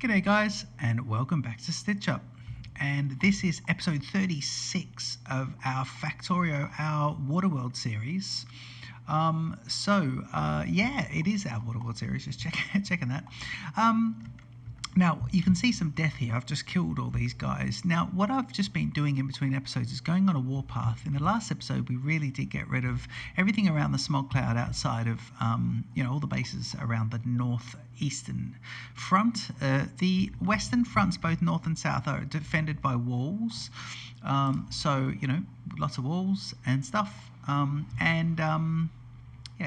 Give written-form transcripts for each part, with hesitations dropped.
G'day guys, and welcome back to Stitch Up. And this is episode 36 of our Factorio, our Waterworld series. Yeah, it is our Waterworld series, just checking that. Now, you can see some death here. I've just killed all these guys. Now, what I've just been doing in between episodes is going on a warpath. In the last episode, we really did get rid of everything around the smog cloud outside of, all the bases around the northeastern front. The western fronts, both north and south, are defended by walls. Lots of walls and stuff.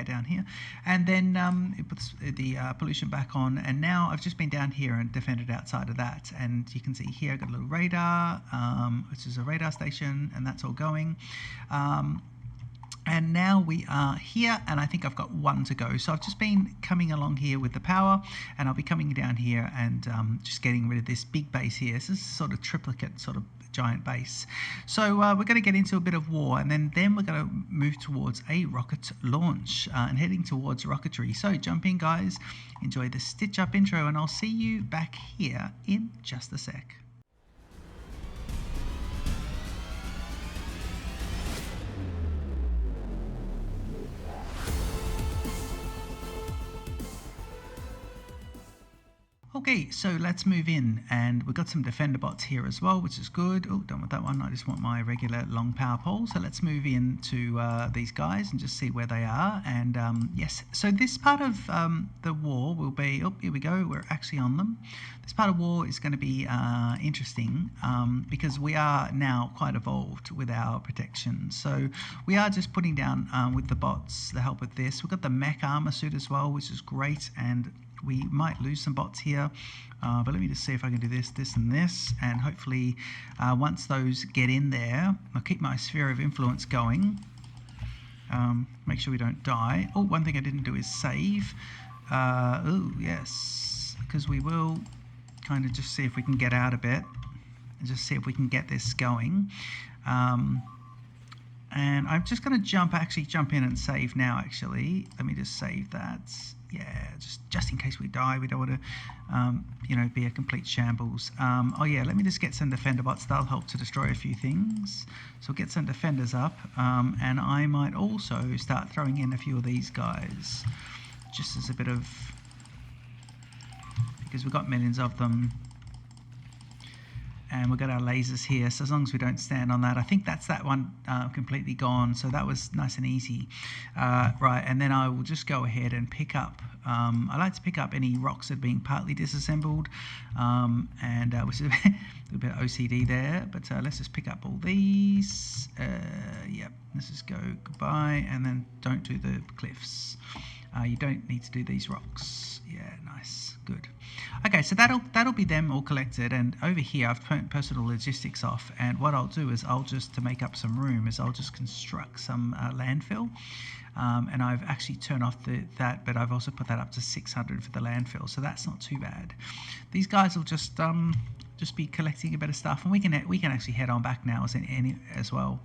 Down here, and then it puts the pollution back on, and now I've just been down here and defended outside of that, and you can see here I've got a little radar, which is a radar station, and that's all going. And now we are here, and I think I've got one to go. So I've just been coming along here with the power, and I'll be coming down here and just getting rid of this big base here. This is sort of triplicate, sort of giant base. So we're going to get into a bit of war, and then we're going to move towards a rocket launch and heading towards rocketry. So jump in, guys. Enjoy the Stitch Up intro, and I'll see you back here in just a sec. Okay, so let's move in, and we've got some defender bots here as well, which is good. Oh, done with that one. I just want my regular long power pole. So let's move into these guys and just see where they are. And yes, so this part of the war will be, oh, here we go, we're actually on them. This part of war is going to be interesting because we are now quite evolved with our protection. So we are just putting down with the bots the help with this. We've got the mech armor suit as well, which is great, and we might lose some bots here, but let me just see if I can do this, and this, and hopefully once those get in there, I'll keep my sphere of influence going. Make sure we don't die. Oh, one thing I didn't do is save. Oh, yes, because we will kind of just see if we can get out a bit and just see if we can get this going. And I'm just going to jump in and save now, actually. Let me just save that. Yeah, just in case we die, we don't want to, be a complete shambles. Let me just get some defender bots. They'll help to destroy a few things. So we'll get some defenders up, and I might also start throwing in a few of these guys, just as a bit of, because we've got millions of them. And we've got our lasers here, so as long as we don't stand on that. I think that's that one completely gone, so that was nice and easy. Right, and then I will just go ahead and pick up, I like to pick up any rocks that are being partly disassembled, which is a little bit of OCD there, but let's just pick up all these. Yep, let's just go goodbye, and then don't do the cliffs. You don't need to do these rocks. Yeah, nice, good. Okay, so that'll be them all collected, and over here I've turned personal logistics off, and what I'll do is to make up some room, I'll just construct some landfill, and I've actually turned off that, but I've also put that up to 600 for the landfill, so that's not too bad. These guys will just be collecting a bit of stuff, and we can actually head on back now as well.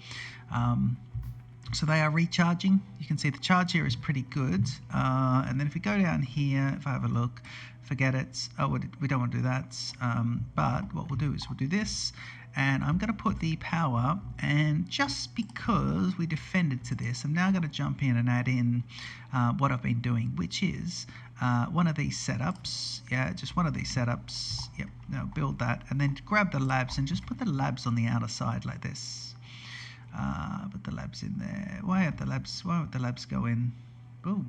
So they are recharging. You can see the charge here is pretty good. And then if we go down here, if I have a look, forget it. Oh, we don't want to do that. But what we'll do is we'll do this. And I'm going to put the power. And just because we defended to this, I'm now going to jump in and add in what I've been doing, which is one of these setups. Yeah, just one of these setups. Yep, now build that. And then grab the labs and just put the labs on the outer side like this. Put the labs in there. Why would the labs go in? Ooh.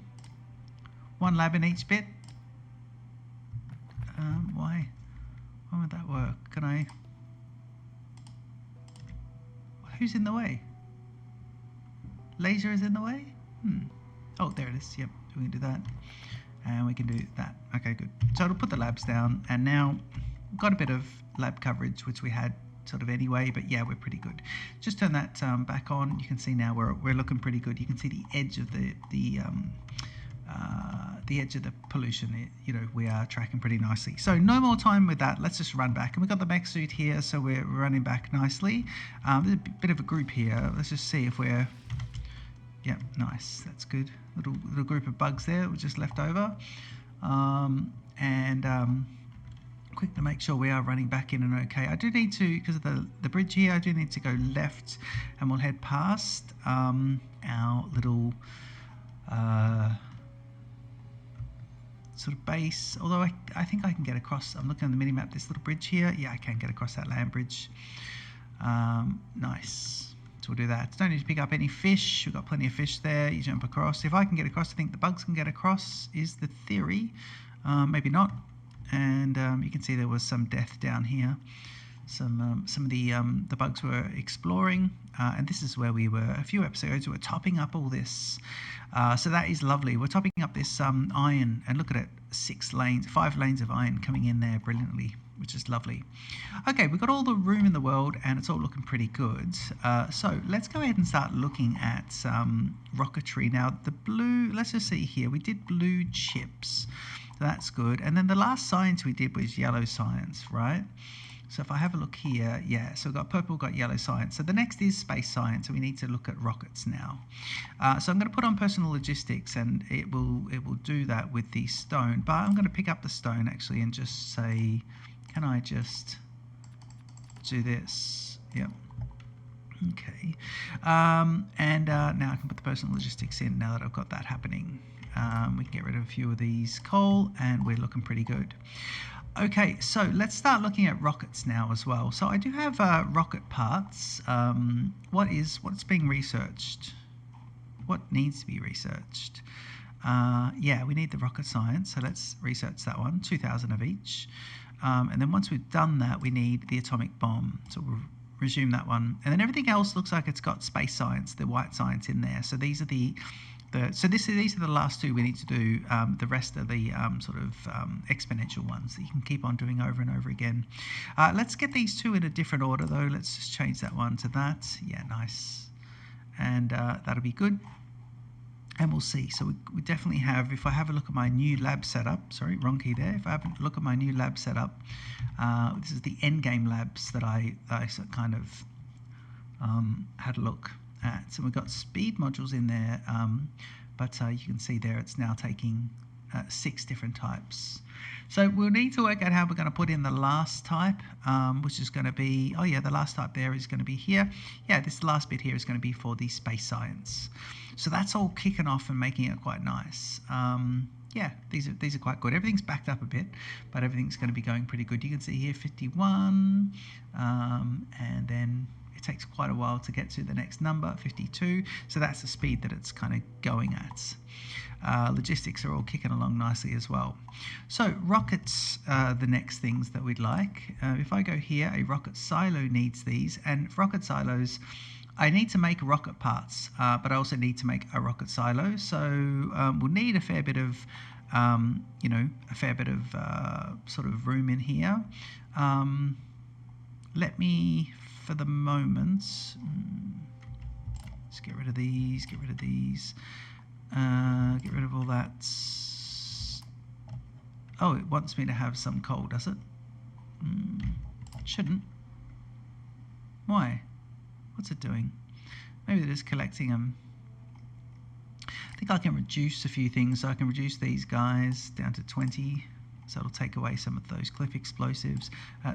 One lab in each bit. Why would that work? Can I? Who's in the way? Laser is in the way? Oh, there it is. Yep, we can do that. And we can do that. Okay, good. So it'll put the labs down, and now we've got a bit of lab coverage, which we had sort of anyway, but yeah, we're pretty good. Just turn that back on. You can see now we're looking pretty good. You can see the edge of the edge of the pollution. We are tracking pretty nicely. So no more time with that. Let's just run back, and we've got the mech suit here, so we're running back nicely. There's a bit of a group here. Let's just see if we're, yeah, nice. That's good. Little group of bugs there we just left over, and quick to make sure we are running back in and okay. I do need to, because of the bridge here, I do need to go left, and we'll head past our little sort of base. Although I think I can get across. I'm looking at the mini-map, this little bridge here. Yeah, I can get across that land bridge. Nice. So we'll do that. Don't need to pick up any fish. We've got plenty of fish there. You jump across. If I can get across, I think the bugs can get across, is the theory. Maybe not. And you can see there was some death down here. Some of the bugs were exploring, and this is where we were a few episodes. We were topping up all this, so that is lovely. We're topping up this iron, and look at it, 5 lanes of iron coming in there brilliantly, which is lovely. Okay, we've got all the room in the world, and it's all looking pretty good. So let's go ahead and start looking at rocketry now. The blue, let's just see here. We did blue chips. That's good. And then the last science we did was yellow science, right? So if I have a look here, yeah, so we've got purple, got yellow science. So the next is space science, so we need to look at rockets now. So I'm going to put on personal logistics, and it will do that with the stone. But I'm going to pick up the stone actually and just say, can I just do this? Yep. Okay. Now I can put the personal logistics in now that I've got that happening. We can get rid of a few of these coal, and we're looking pretty good. Okay, so let's start looking at rockets now as well. So I do have rocket parts. What's being researched? What needs to be researched? Yeah, we need the rocket science, so let's research that one, 2,000 of each. And then once we've done that, we need the atomic bomb. So we'll resume that one. And then everything else looks like it's got space science, the white science in there. So these are these are the last two we need to do. The rest are the sort of exponential ones that you can keep on doing over and over again. Let's get these two in a different order though. Let's just change that one to that. Yeah, nice. And that'll be good. And we'll see. So we definitely have, if I have a look at my new lab setup, sorry, wrong key there. If I have a look at my new lab setup, this is the endgame labs that I kind of had a look at. So we've got speed modules in there, but you can see there it's now taking 6 different types. So we'll need to work out how we're going to put in the last type, which is going to be, oh yeah, the last type there is going to be here. Yeah, this last bit here is going to be for the space science. So that's all kicking off and making it quite nice. Yeah, these are quite good. Everything's backed up a bit, but everything's going to be going pretty good. You can see here 51, and then it takes quite a while to get to the next number, 52. So that's the speed that it's kind of going at. Logistics are all kicking along nicely as well. So rockets are the next things that we'd like. If I go here, a rocket silo needs these, and for rocket silos, I need to make rocket parts, but I also need to make a rocket silo. So we'll need a fair bit of, sort of room in here. Let me, for the moment, let's get rid of these, get rid of these, get rid of all that. Oh, it wants me to have some coal, does it? It shouldn't. Why? What's it doing? Maybe they're just collecting them. I think I can reduce a few things. So I can reduce these guys down to 20. So it'll take away some of those cliff explosives.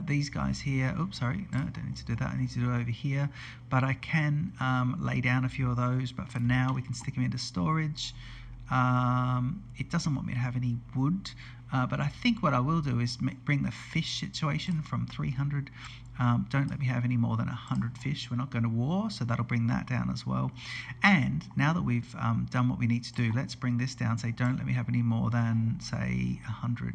These guys here, oops, sorry, no, I don't need to do that. I need to do it over here. But I can lay down a few of those. But for now, we can stick them into storage. It doesn't want me to have any wood. But I think what I will do is bring the fish situation from 300. Don't let me have any more than 100 fish. We're not going to war, so that'll bring that down as well. And now that we've done what we need to do, let's bring this down. Say, don't let me have any more than, say, 100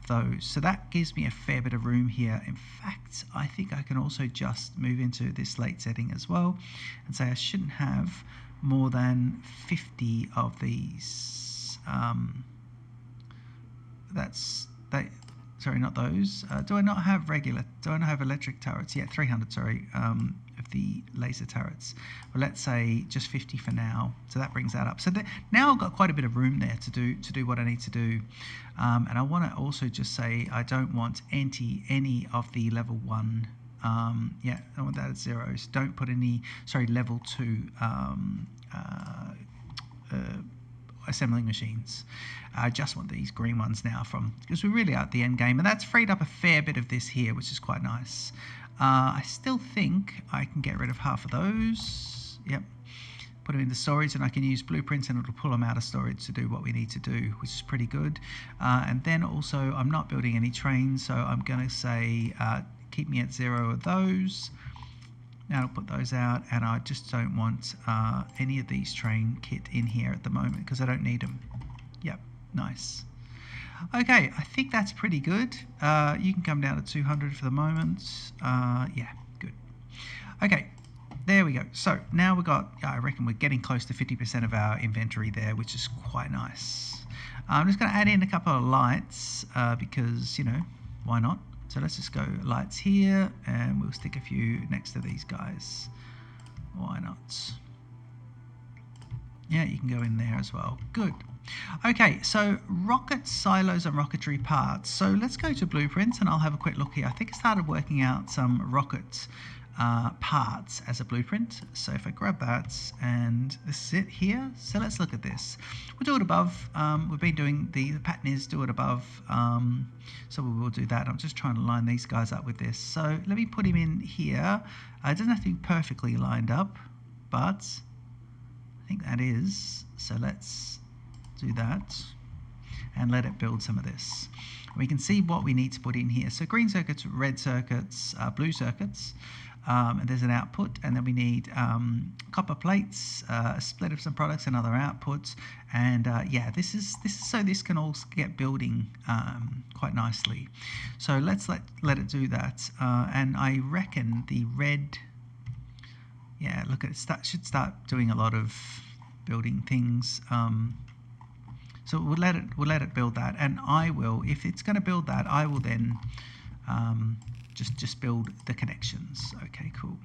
of those. So that gives me a fair bit of room here. In fact, I think I can also just move into this slate setting as well and say I shouldn't have more than 50 of these. Sorry, not those. Do I not have regular? Do I not have electric turrets? Yeah, 300, sorry, of the laser turrets. Well, let's say just 50 for now. So that brings that up. So now I've got quite a bit of room there to do what I need to do. And I want to also just say I don't want any of the level 1. Yeah, I want that at 0. So don't put any, sorry, level 2 assembling machines. I just want these green ones now because we're really at the end game, and that's freed up a fair bit of this here, which is quite nice. I still think I can get rid of half of those. Yep. Put them into storage, and I can use blueprints and it'll pull them out of storage to do what we need to do, which is pretty good. And then also I'm not building any trains, so I'm going to say keep me at 0 of those. Now I'll put those out, and I just don't want any of these train kit in here at the moment because I don't need them. Yep, nice. Okay, I think that's pretty good. You can come down to 200 for the moment. Yeah, good. Okay, there we go. So now we've got, I reckon we're getting close to 50% of our inventory there, which is quite nice. I'm just going to add in a couple of lights because, you know, why not? So let's just go lights here, and we'll stick a few next to these guys. Why not? Yeah, you can go in there as well. Good. Okay, so rocket silos and rocketry parts. So let's go to blueprints and I'll have a quick look here. I think I started working out some rocket parts as a blueprint. So if I grab that, and this is it here. So let's look at this. We'll do it above. We've been doing the pattern is do it above. So we will do that. I'm just trying to line these guys up with this. So let me put him in here. It doesn't have to be perfectly lined up, but I think that is. So let's do that and let it build some of this. We can see what we need to put in here. So green circuits, red circuits, blue circuits, and there's an output, and then we need copper plates, a split of some products and other outputs, and yeah, this is so this can all get building quite nicely. So let's let it do that, and I reckon the red, yeah, look at it, should start doing a lot of building things. So we'll let it build that, and I will, if it's going to build that, I will then just build the connections. Okay, cool.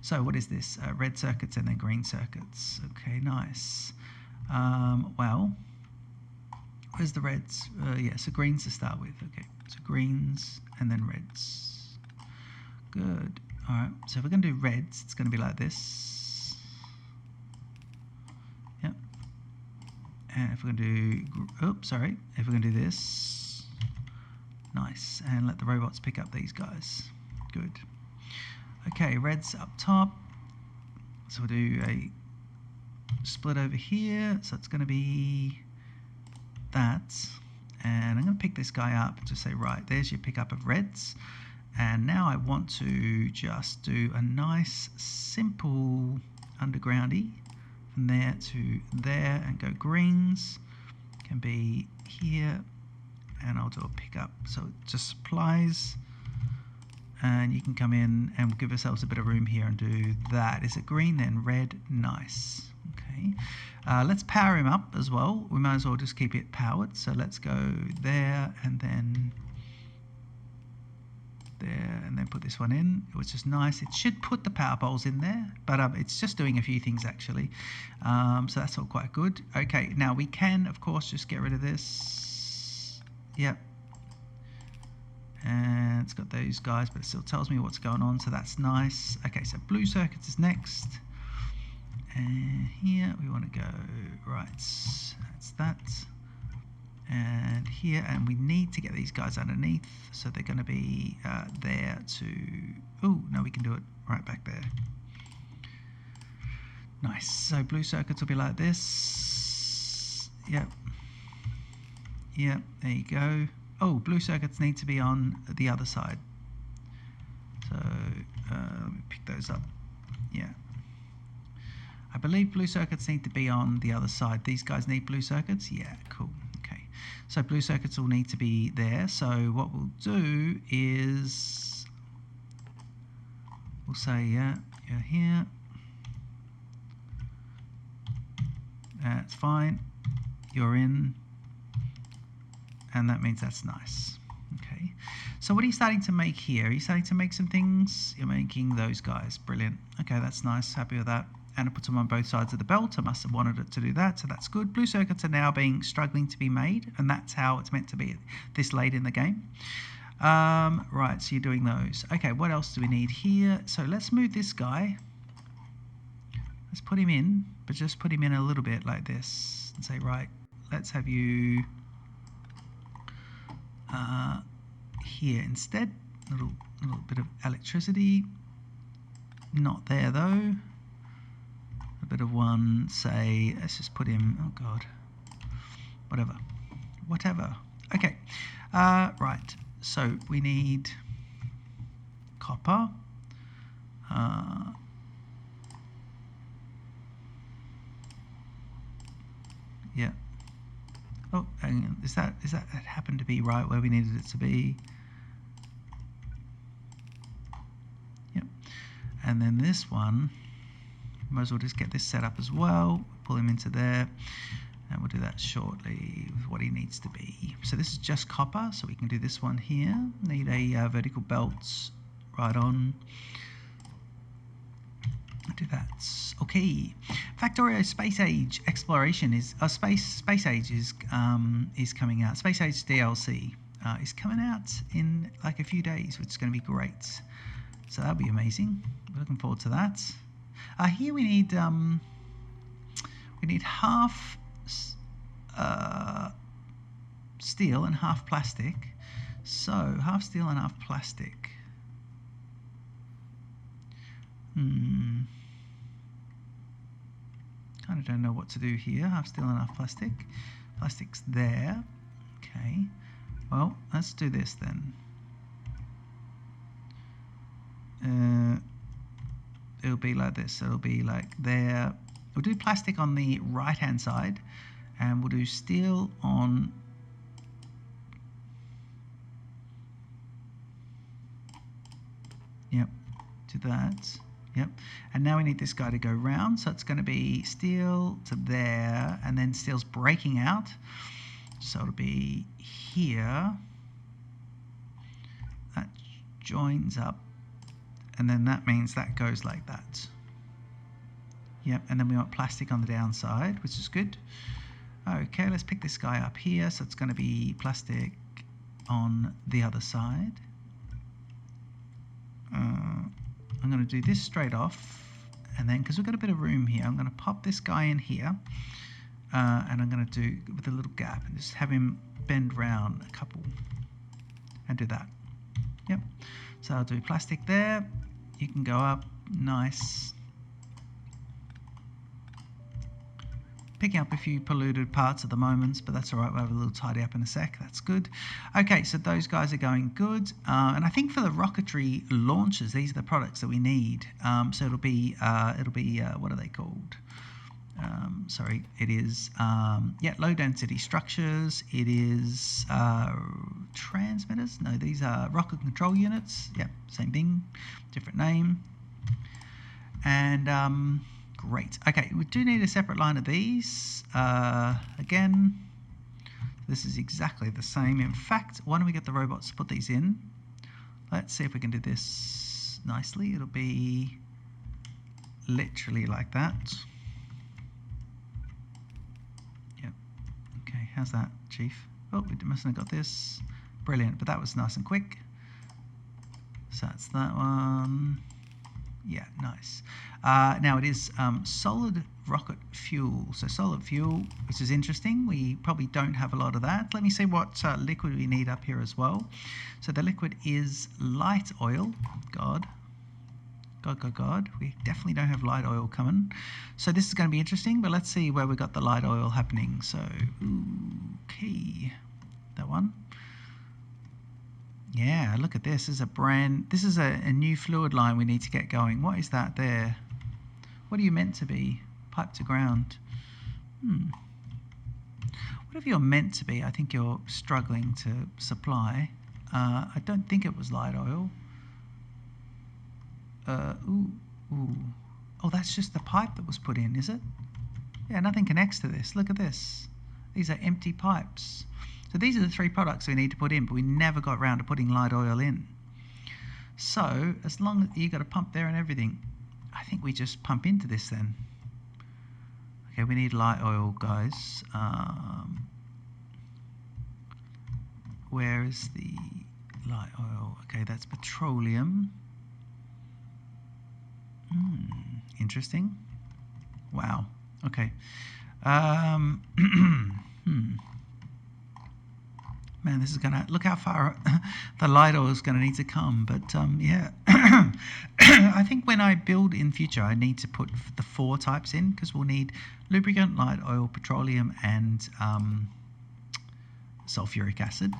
So what is this? Red circuits and then green circuits. Okay, nice. Well, where's the reds? Yeah, so greens to start with. Okay, so greens and then reds. Good. All right. So if we're going to do reds, it's going to be like this. And if we're going to do, oops, sorry, if we're going to do this, nice, and let the robots pick up these guys. Good. Okay, red's up top. So we'll do a split over here. So it's going to be that. And I'm going to pick this guy up and just say, right, there's your pickup of reds. And now I want to just do a nice, simple undergroundy. From there to there, and go greens can be here, and I'll do a pickup, so it just supplies, and you can come in and we'll give ourselves a bit of room here and do that. Is it green then red? Nice. Okay, let's power him up as well. We might as well just keep it powered, so let's go there and then there, and then put this one in, which is nice. It should put the power poles in there, but it's just doing a few things actually, so that's all quite good. Okay, now we can of course just get rid of this. Yep, and it's got those guys, but it still tells me what's going on, so that's nice. Okay, so blue circuits is next, and here we want to go, right, that's that. And here, and we need to get these guys underneath, so they're going to be there to, oh no, we can do it right back there. Nice. So blue circuits will be like this. Yep, there you go. Oh, blue circuits need to be on the other side, so let me pick those up. Yeah, I believe blue circuits need to be on the other side. These guys need blue circuits. Yeah, cool. So blue circuits will need to be there. So what we'll do is we'll say, yeah, you're here. That's fine. You're in. And that means that's nice. Okay. So what are you starting to make here? Are you starting to make some things? You're making those guys. Brilliant. Okay, that's nice. Happy with that. And I put them on both sides of the belt. I must have wanted it to do that, so that's good. Blue circuits are now struggling to be made, and that's how it's meant to be this late in the game. Right, so you're doing those. Okay, what else do we need here? So let's move this guy. Let's put him in, but just put him in a little bit like this, and say, right, let's have you here instead. A little bit of electricity. Not there though. A bit of one, say, let's just put him, oh god, whatever. Okay, right, so we need copper. Yeah. Oh, hang on. Is that happened to be right where we needed it to be? Yep. And then this one, might as well just get this set up as well. Pull him into there, and we'll do that shortly with what he needs to be. So this is just copper, so we can do this one here. Need a vertical belt right on. Do that. Okay. Factorio Space Age Exploration is Space Age is coming out. Space Age DLC is coming out in like a few days, which is going to be great. So that'll be amazing. We're looking forward to that. Here we need half steel and half plastic. So half steel and half plastic. Kind of don't know what to do here. Half steel and half plastic. Plastic's there. Okay. Well, let's do this then. It'll be like this. It'll be like there. We'll do plastic on the right-hand side, and we'll do steel on. Yep. Do that. Yep, and now we need this guy to go round, so it's going to be steel to there, and then steel's breaking out, so it'll be here, that joins up, and then that means that goes like that. Yep, and then we want plastic on the downside, which is good. Okay, let's pick this guy up here, so it's going to be plastic on the other side. I'm going to do this straight off, and then because we've got a bit of room here, I'm going to pop this guy in here, and I'm going to do with a little gap and just have him bend round a couple and do that. Yep, so I'll do plastic there. You can go up, nice. Picking up a few polluted parts at the moment, but that's all right. We'll have a little tidy up in a sec. That's good. Okay, so those guys are going good. And I think for the rocketry launches, these are the products that we need. So it'll be what are they called? Sorry, it is low density structures. It is transmitters. No, these are rocket control units. Yep, same thing, different name. And great. Okay, we do need a separate line of these. Again, this is exactly the same. In fact, why don't we get the robots to put these in? Let's see if we can do this nicely. It'll be literally like that. Yep. Okay, how's that, Chief? Oh, we mustn't have got this. Brilliant, but that was nice and quick. So that's that one. Yeah, nice. Now it is solid rocket fuel. So solid fuel, which is interesting. We probably don't have a lot of that. Let me see what liquid we need up here as well. So the liquid is light oil. God. We definitely don't have light oil coming. So this is going to be interesting, but let's see where we got the light oil happening. So, okay. That one. Yeah, look at this. This is a new fluid line we need to get going. What is that there? What are you meant to be? Pipe to ground. Whatever you're meant to be, I think you're struggling to supply. I don't think it was light oil. Oh, that's just the pipe that was put in, is it? Yeah, nothing connects to this. Look at this. These are empty pipes. So these are the three products we need to put in, but we never got around to putting light oil in. So as long as you got a pump there and everything, I think we just pump into this then. Okay, we need light oil, guys. Where is the light oil? Okay, that's petroleum. Interesting. Wow. Okay. Man, this is gonna look how far the light oil is gonna need to come. But yeah, I think when I build in future, I need to put the 4 types in because we'll need lubricant, light oil, petroleum, and sulfuric acid.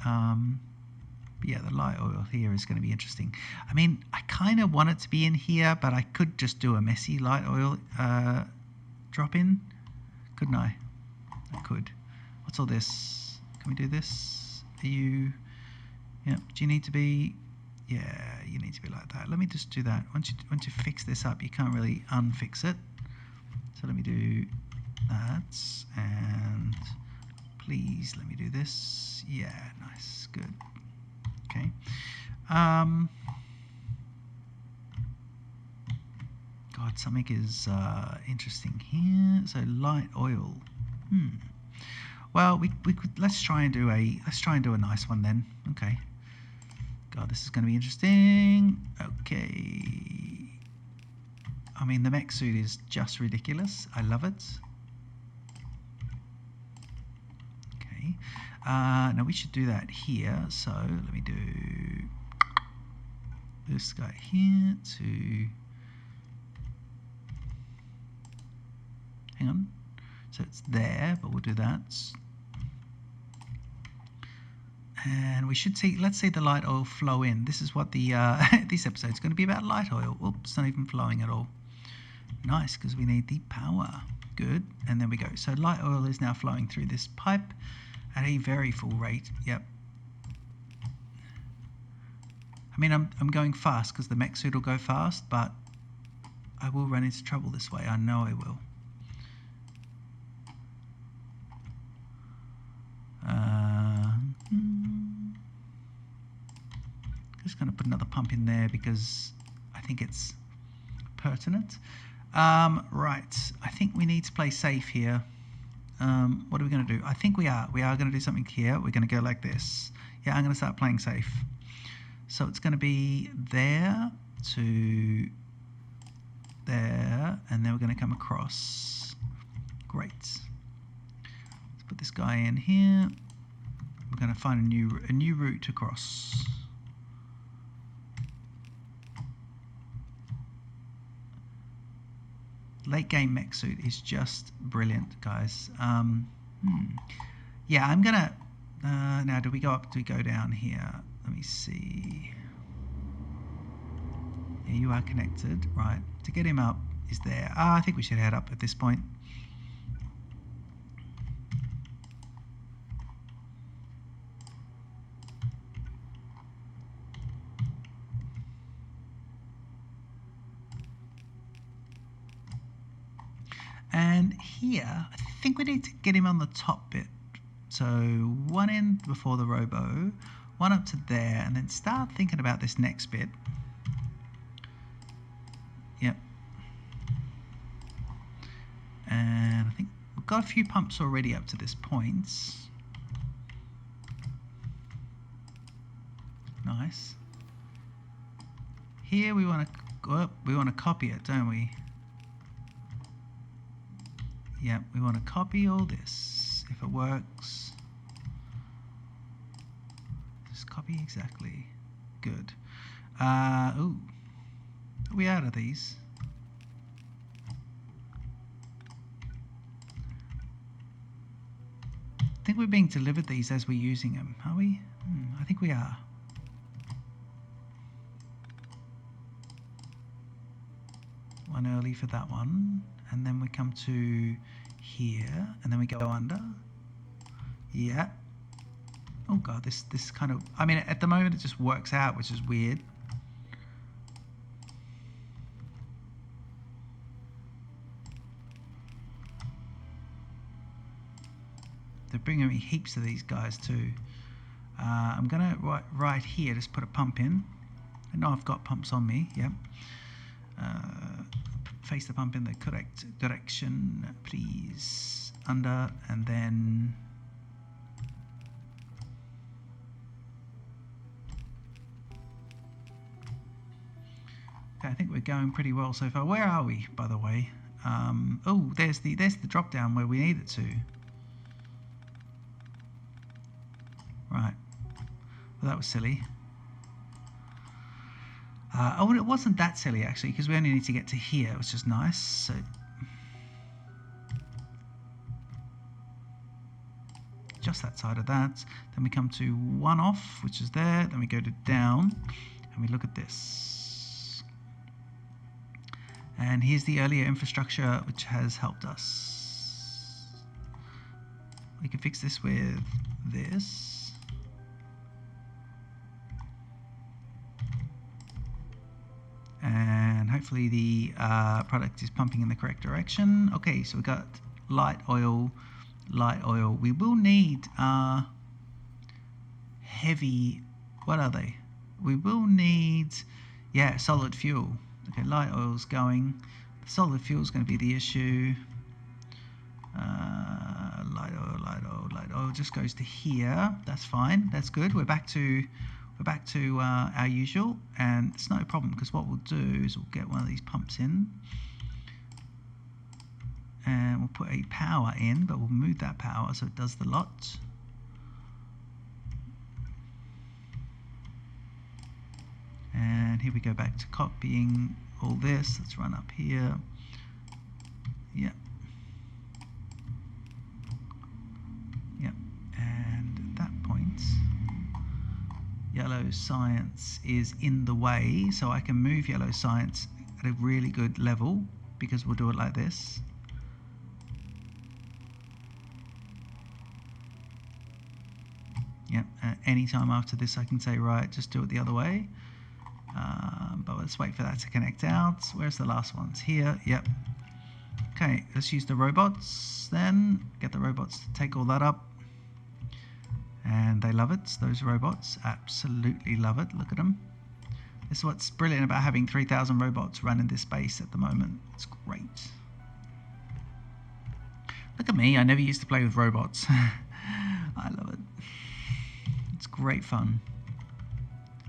But yeah, the light oil here is going to be interesting. I mean, I kind of want it to be in here, but I could just do a messy light oil drop in, couldn't I? I could. What's all this? Can we do this? Are you? Yeah. Do you need to be? Yeah, you need to be like that. Let me just do that. Once you fix this up, you can't really unfix it. So let me do that, and please let me do this. Yeah, nice, good. Okay. God, something is interesting here. So light oil. Well, we could let's try and do a nice one then. Okay. God, this is going to be interesting. Okay. I mean, the mech suit is just ridiculous. I love it. Okay. Now we should do that here. So let me do this guy here to. Hang on. So it's there, but we'll do that. And we should see, let's see the light oil flow in. This is what the this episode is going to be about, light oil. Oops, it's not even flowing at all. Nice, because we need the power. Good, and there we go. So light oil is now flowing through this pipe at a very full rate. Yep. I mean, I'm going fast because the mech suit will go fast, but I will run into trouble this way. I know I will. Just going to put another pump in there because I think it's pertinent. Right, I think we need to play safe here. What are we going to do? I think we are going to do something here. We're going to go like this. Yeah, I'm going to start playing safe. So it's going to be there to there, and then we're going to come across. Great. Let's put this guy in here. We're going to find a new route across. Late game mech suit is just brilliant, guys. Yeah, I'm gonna. Now, do we go up? Do we go down here? Let me see. Yeah, you are connected, right? To get him up is there. I think we should head up at this point. And here, I think we need to get him on the top bit. So one end before the robo, one up to there, and then start thinking about this next bit. Yep. And I think we've got a few pumps already up to this point. Nice. Here we want to copy it, don't we? Yeah, we want to copy all this. If it works, just copy exactly. Good. Ooh, are we out of these? I think we're being delivered these as we're using them, are we? I think we are. One early for that one. And then we come to here, and then we go under. Yeah. Oh god, this kind of, I mean, at the moment it just works out, which is weird. They're bringing me heaps of these guys too. I'm gonna right here just put a pump in. I know I've got pumps on me. Yep. Face the pump in the correct direction, please. Under, and then okay, I think we're going pretty well so far. Where are we, by the way? Oh, there's the drop down where we need it to. Well, that was silly. Oh, it wasn't that silly actually, because we only need to get to here, which is nice. So just that side of that. Then we come to 1 off, which is there. Then we go to down, and we look at this. And here's the earlier infrastructure, which has helped us. We can fix this with this. And hopefully the product is pumping in the correct direction. Okay, so we got light oil. We will need heavy, what are they? We will need, yeah, solid fuel. Okay, light oil's going. Solid fuel is going to be the issue. Light oil just goes to here. That's fine. That's good. We're back to our usual, and it's no problem, because what we'll do is we'll get one of these pumps in, and we'll put a power in, but we'll move that power so it does the lot. And here we go back to copying all this. Let's run up here. Yep. And at that point, yellow science is in the way, so I can move yellow science at a really good level, because we'll do it like this. Yep, anytime after this I can say, right, just do it the other way. But let's wait for that to connect out. Where's the last ones? Here, yep. Okay, let's use the robots then. Get the robots to take all that up. And they love it, those robots. Absolutely love it. Look at them. This is what's brilliant about having 3,000 robots running this base at the moment. It's great. Look at me, I never used to play with robots. I love it. It's great fun.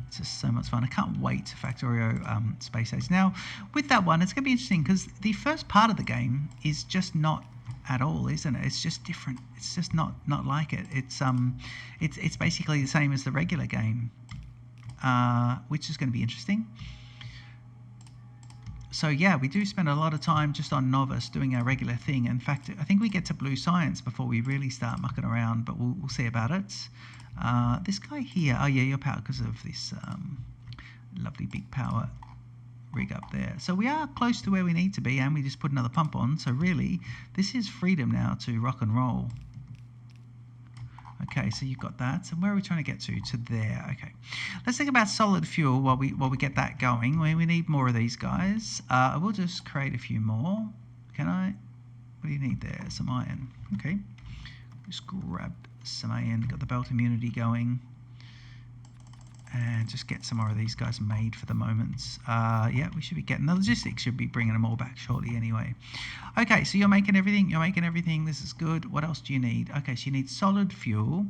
It's just so much fun. I can't wait to Factorio Space Age. Now, with that one, it's going to be interesting, because the first part of the game is just not at all, isn't it? It's just different. It's just not like it. It's basically the same as the regular game, which is going to be interesting. So yeah, we do spend a lot of time just on Nauvis doing our regular thing. In fact, I think we get to blue science before we really start mucking around, but we'll see about it. This guy here, oh yeah, your power, because of this lovely big power rig up there. So we are close to where we need to be, and we just put another pump on. So really, this is freedom now to rock and roll. Okay, so you've got that. So where are we trying to get to? To there. Okay. Let's think about solid fuel while we get that going. We need more of these guys. I will just create a few more. Can I? What do you need there? Some iron. Okay. Just grab some iron. Got the belt immunity going. And just get some more of these guys made for the moment. Yeah, we should be getting the logistics. Should be bringing them all back shortly anyway. Okay, so you're making everything. This is good. What else do you need? Okay, so you need solid fuel,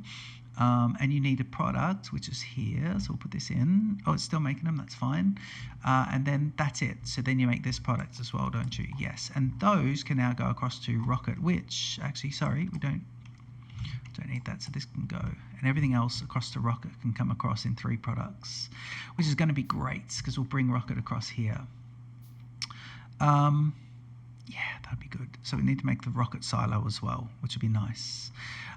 and you need a product, which is here. So we'll put this in. Oh, it's still making them. That's fine. And then that's it. So then you make this product as well, don't you? Yes. And those can now go across to rocket, which actually, sorry, we don't need that, so this can go, and everything else across to rocket can come across in 3 products, which is going to be great, because we'll bring rocket across here. Yeah, that'd be good. So we need to make the rocket silo as well, which would be nice.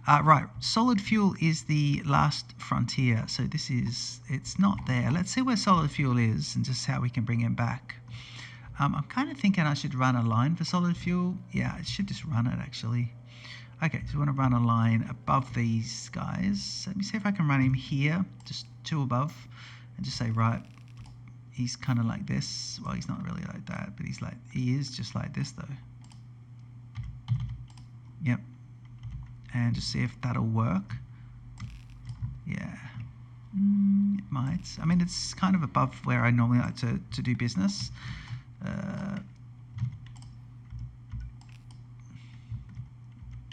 Right, solid fuel is the last frontier, so this is, it's not there. Let's see where solid fuel is and just how we can bring him back. I'm kind of thinking I should run a line for solid fuel. Yeah, I should just run it actually. Okay, so we want to run a line above these guys. Let me see if I can run him here, just 2 above, and just say, right, he's kind of like this. Well, he's not really like that, but he is just like this though. Yep. And just see if that'll work. Yeah. It might. I mean, it's kind of above where I normally like to do business.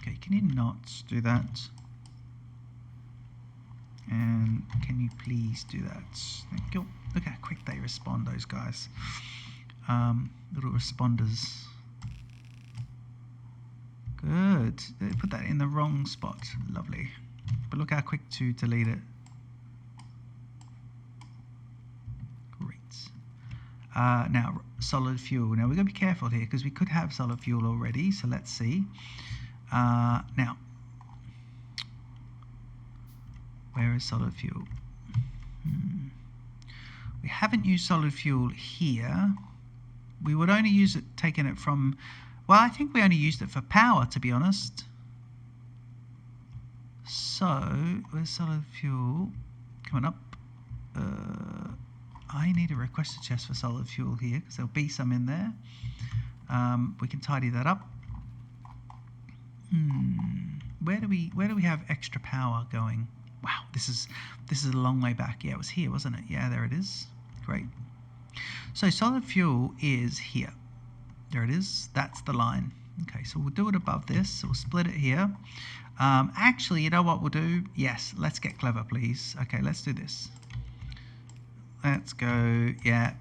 Okay, can you not do that? And can you please do that? Thank you. Look how quick they respond, those guys. Little responders. Good. They put that in the wrong spot. Lovely. But look how quick to delete it. Now, solid fuel. Now, we're going to be careful here because we could have solid fuel already. So let's see. Now, where is solid fuel? We haven't used solid fuel here. We would only use it, taking it from, well, I think we only used it for power, to be honest. So, where's solid fuel? Coming up. I need a requested chest for solid fuel here because there'll be some in there. We can tidy that up. Where do we have extra power going? Wow, this is a long way back. Yeah, it was here, wasn't it? Yeah, there it is. Great. So solid fuel is here. There it is. That's the line. Okay, so we'll do it above this. So we'll split it here. Actually, you know what we'll do? Yes, let's get clever, please. Okay, let's do this. Let's go. Yeah,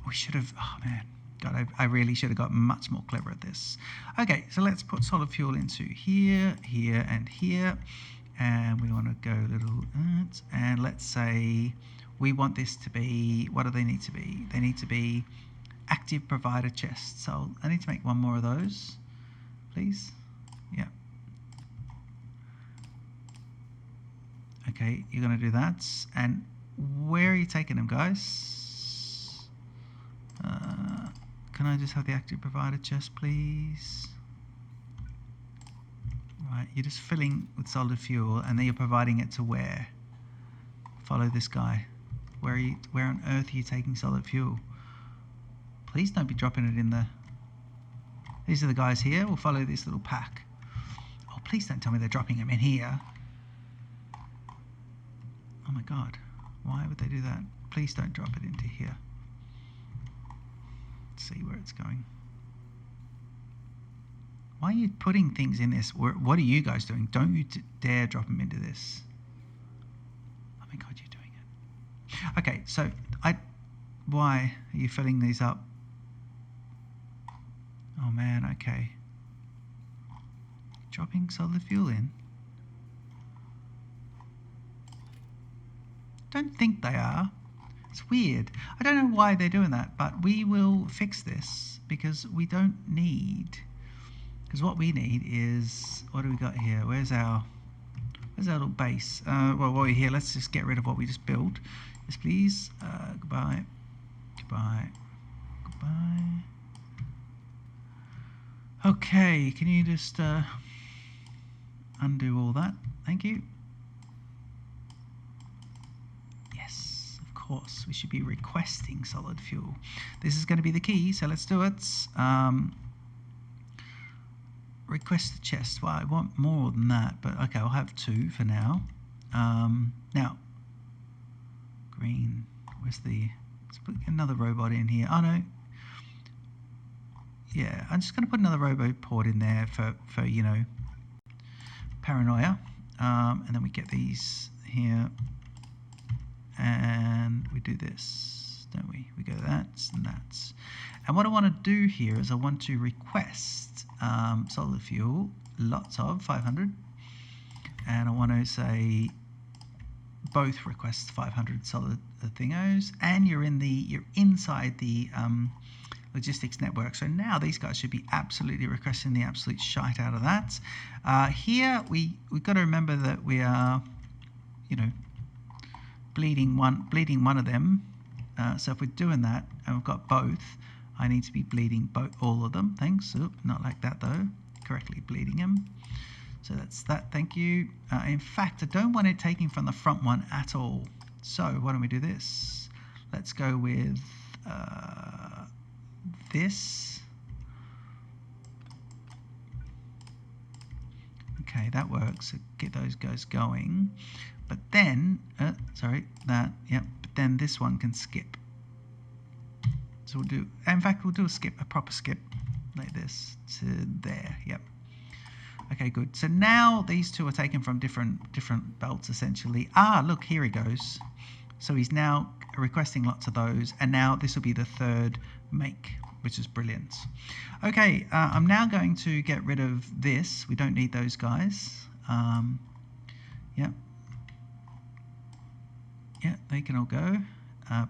we should have. Oh man, God, I really should have got much more clever at this. Okay, so let's put solid fuel into here, here, and here. And we want to go a little, and let's say we want this to be, what do they need to be? They need to be active provider chests. So I need to make one more of those, please. Yeah. Okay, you're going to do that. And where are you taking them, guys? Can I just have the active provider chest, please? Right, you're just filling with solid fuel, and then you're providing it to where? Follow this guy. Where on earth are you taking solid fuel? Please don't be dropping it in the... These are the guys here. We'll follow this little pack. Oh, please don't tell me they're dropping them in here. Oh my God. Why would they do that? Please don't drop it into here. Let's see where it's going. Why are you putting things in this? What are you guys doing? Don't you dare drop them into this. Oh my God, you're doing it. Okay, so why are you filling these up? Oh man, okay. Dropping solid fuel in. Don't think they are. It's weird. I don't know why they're doing that, but we will fix this because we don't need... Because what we need is, what do we got here? Where's our little base? Well, while we're here, let's just get rid of what we just built. Yes, please. Goodbye. Goodbye. Goodbye. Okay, can you just undo all that? Thank you. Yes, of course. We should be requesting solid fuel. This is going to be the key, so let's do it. Request the chest. Well, I want more than that, but okay, I'll have 2 for now. Now, green. Where's the... Let's put another robot in here. Oh no. Yeah, I'm just going to put another robot port in there for you know, paranoia. And then we get these here, and we do this, don't we? We go that and that. And what I want to do here is I want to request solid fuel, lots of 500, and I want to say both request 500 solid thingos, and you're inside the logistics network. So now these guys should be absolutely requesting the absolute shite out of that. Here we've got to remember that we are, you know, bleeding one of them. So if we're doing that and we've got both, I need to be bleeding all of them. Thanks. Oop, not like that though. Correctly bleeding them. So that's that. Thank you. In fact, I don't want it taking from the front one at all. So why don't we do this? Let's go with this. Okay, that works. So get those guys going. But then, sorry, that, yep. But then this one can skip. So we'll do, in fact, we'll do a proper skip, like this to there. Yep. Okay, good. So now these two are taken from different belts, essentially. Ah, look, here he goes. So he's now requesting lots of those, and now this will be the third make, which is brilliant. Okay, I'm now going to get rid of this. We don't need those guys. Yep. Yeah, they can all go.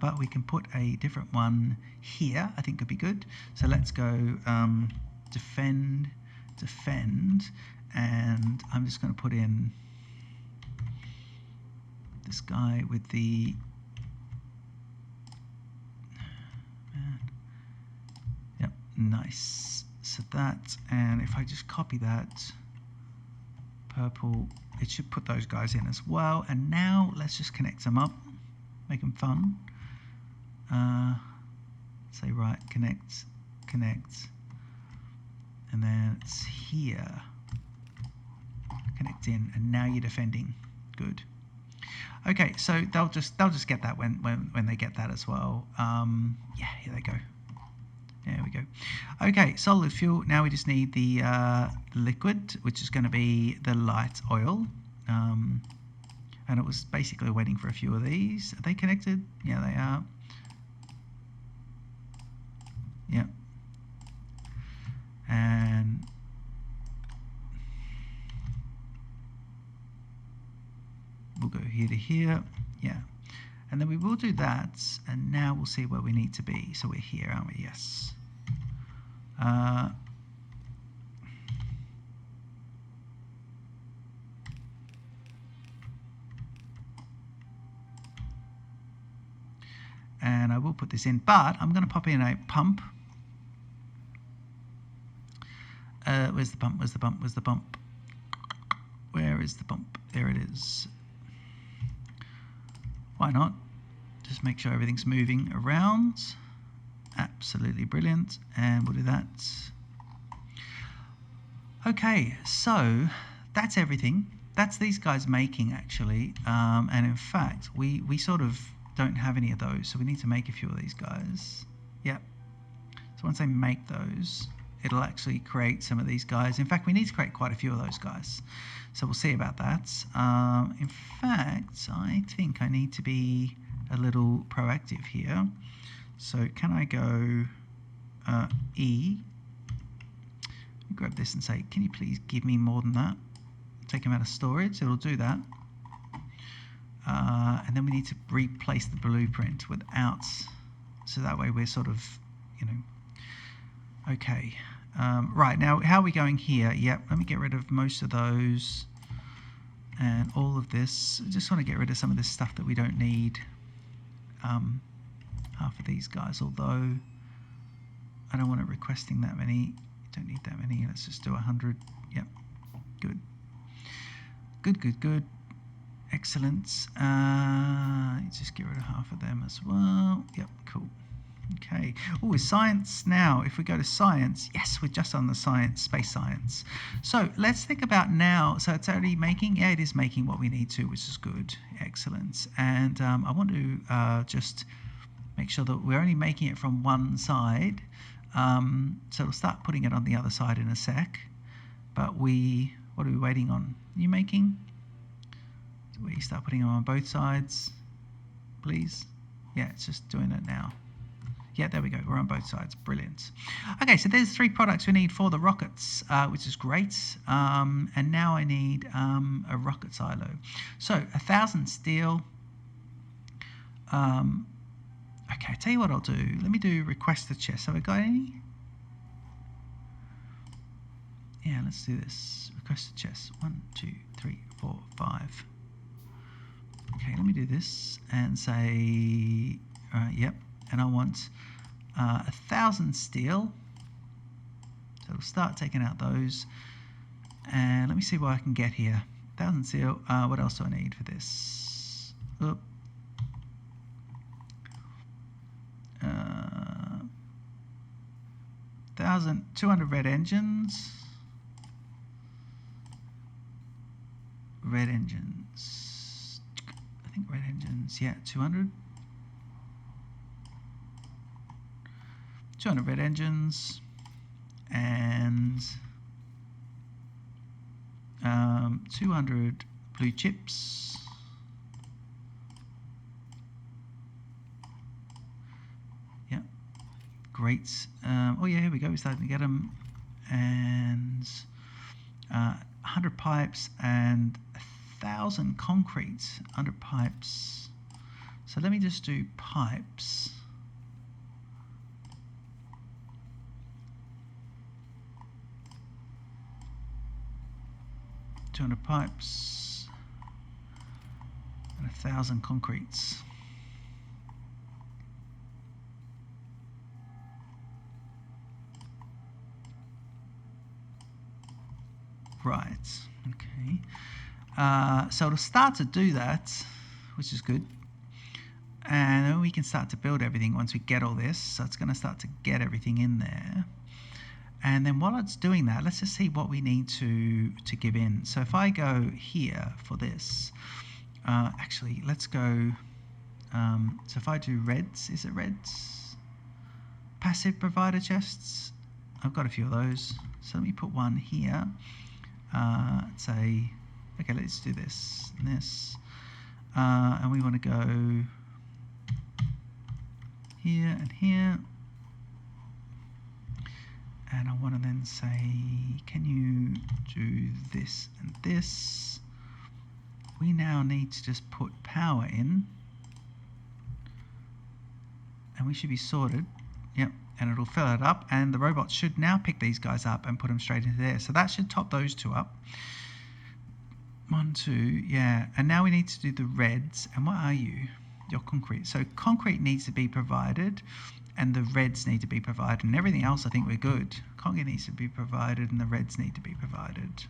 but we can put a different one here. I think could be good. So let's go defend, and I'm just going to put in this guy with the yep, nice. So that, and if I just copy that purple, it should put those guys in as well. And now let's just connect them up, make them fun. Say right, connect, and then it's here, connect in, and now you're defending. Good. Okay, so they'll just get that when they get that as well. Yeah, here they go. There we go. Okay, solid fuel. Now we just need the liquid, which is going to be the light oil. And it was basically waiting for a few of these. Are they connected? Yeah, they are. Yep. And we'll go here to here. Yeah. And then we will do that, and now we'll see where we need to be. So we're here, aren't we? Yes. And I will put this in, but I'm going to pop in a pump. Where's the pump? Where's the pump? Where's the pump? Where is the pump? There it is. Why not? Just make sure everything's moving around. Absolutely brilliant. And we'll do that. Okay, so that's everything. That's these guys making, actually. And in fact, we sort of don't have any of those, so we need to make a few of these guys. Yep. So once I make those, it'll actually create some of these guys. In fact, we need to create quite a few of those guys. So we'll see about that. In fact, I think I need to be a little proactive here. So can I go E? Grab this and say, can you please give me more than that? Take them out of storage. It'll do that. And then we need to replace the blueprint without, so that way we're sort of, you know, okay. Right, now how are we going here? Yep, let me get rid of most of those and all of this. I just want to get rid of some of this stuff that we don't need. Half of these guys, although I don't want it requesting that many. Don't need that many. Let's just do 100. Yep, good. Good. Excellent. Just get rid of half of them as well. Yep, cool. Okay. Oh, science now. If we go to science, yes, we're just on the science, space science. So let's think about now. So it's already making, yeah, it is making what we need to, which is good. Excellent. And I want to just make sure that we're only making it from one side. So we'll start putting it on the other side in a sec. But what are we waiting on? Are you making? Do we start putting them on both sides, please? Yeah, it's just doing it now. Yeah, there we go. We're on both sides. Brilliant. Okay, so there's 3 products we need for the rockets, which is great. And now I need a rocket silo. So 1,000 steel. Okay, tell you what I'll do. Let me do request a chest. Have I got any? Yeah, let's do this. Request a chest. 1, 2, 3, 4, 5. Okay, let me do this and say, yep, and I want 1,000 steel. So we'll start taking out those. And let me see what I can get here. 1,000 steel. What else do I need for this? Oop. 200 red engines. Red engines. I think red engines, yeah, 200. 200 red engines. And 200 blue chips. Yeah, great. Oh yeah, here we go. We're starting to get them. And 100 pipes and 1,000 concrete. 100 pipes. So let me just do pipes. $200 pipes and 1,000 concretes. Right, okay. So it'll start to do that, which is good. And then we can start to build everything once we get all this. So it's going to start to get everything in there. And then while it's doing that, let's just see what we need to give in. So if I go here for this, actually, let's go. So if I do reds, is it reds? Passive provider chests. I've got a few of those. So let me put one here. Say, okay, let's do this and this. And we want to go here and here. And I want to then say, can you do this and this? We now need to just put power in. And we should be sorted. Yep. And it'll fill it up, and the robots should now pick these guys up and put them straight into there. So that should top those two up. 1, 2, yeah. And now we need to do the reds. And what are you? Your concrete. So concrete needs to be provided, and the reds need to be provided, and everything else I think we're good. Concrete needs to be provided, and the reds need to be provided.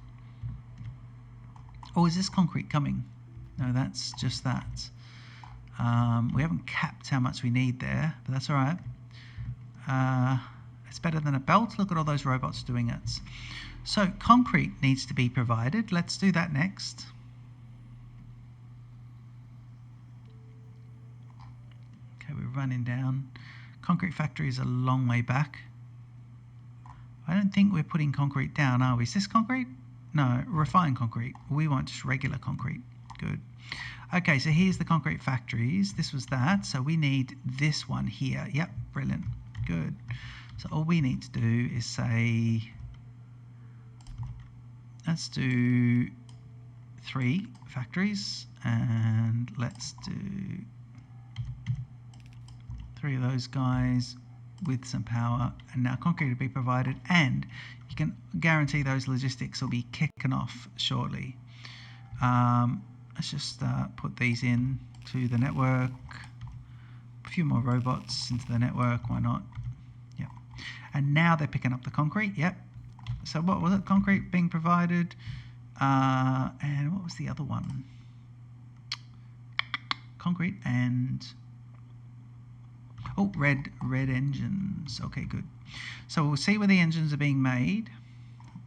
Oh, is this concrete coming? No, that's just that. We haven't capped how much we need there, but that's all right. It's better than a belt. Look at all those robots doing it. So concrete needs to be provided. Let's do that next. Okay, we're running down. Concrete factory is a long way back. I don't think we're putting concrete down, are we? Is this concrete? No, refined concrete. We want just regular concrete. Good. Okay, so here's the concrete factories. This was that. So we need this one here. Yep, brilliant. Good. So all we need to do is say, let's do 3 factories, and let's do 3 of those guys with some power, and now concrete will be provided, and you can guarantee those logistics will be kicking off shortly. Let's just put these in to the network. A few more robots into the network, why not? Yep. And now they're picking up the concrete. Yep. So what was it? Concrete being provided. And what was the other one? Concrete and red engines. Okay, good. So we'll see where the engines are being made.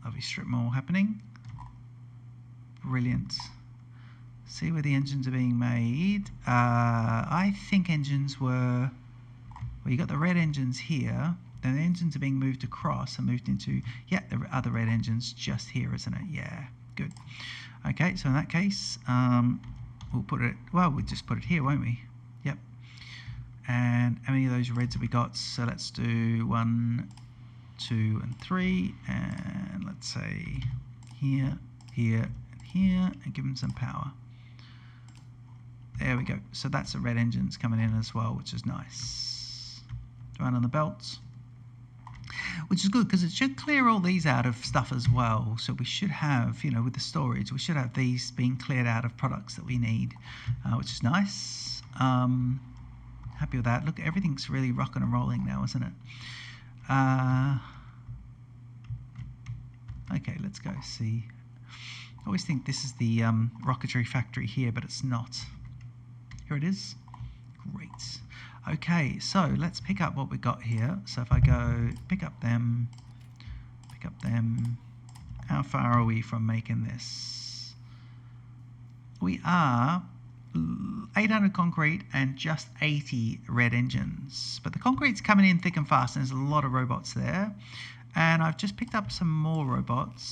Lovely strip mall happening. Brilliant. See where the engines are being made. I think engines were, well, you got the red engines here, then the engines are being moved across and moved into, yeah, the other red engines just here, isn't it? Yeah, good. Okay, so in that case, we'll put it, well, we'll just put it here, won't we? Yep. And how many of those reds have we got? So let's do 1, 2, and 3, and let's say here, here, and here, and give them some power. There we go. So that's the red engines coming in as well, which is nice. Run on the belts, which is good because it should clear all these out of stuff as well. So we should have, you know, with the storage, we should have these being cleared out of products that we need, which is nice. Happy with that. Look, everything's really rocking and rolling now, isn't it? Okay, let's go see. I always think this is the rocketry factory here, but it's not. Here it is. Great. Okay, so let's pick up what we got here. So if I go pick up them, how far are we from making this? We are 800 concrete and just 80 red engines. But the concrete's coming in thick and fast, and there's a lot of robots there. And I've just picked up some more robots.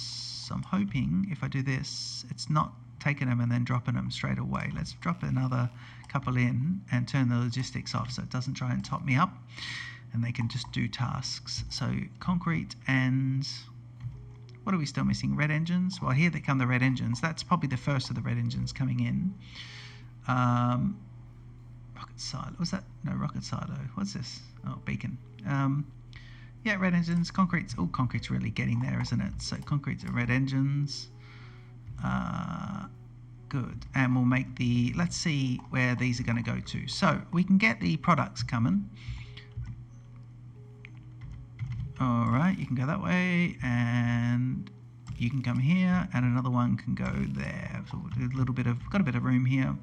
So I'm hoping if I do this, it's not taking them and then dropping them straight away. Let's drop another couple in and turn the logistics off so it doesn't try and top me up, and they can just do tasks. So concrete, and what are we still missing? Red engines. Well, here they come, the red engines. That's probably the first of the red engines coming in. Rocket silo. Was that? No, rocket silo. What's this? Oh, beacon. Yeah, red engines, concrete's. Oh, concrete's really getting there, isn't it? So concrete's and red engines. Good. And we'll make the. Let's see where these are going to go to. So we can get the products coming. All right, you can go that way, and you can come here, and another one can go there. So we'll do a little bit of. Got a bit of room here.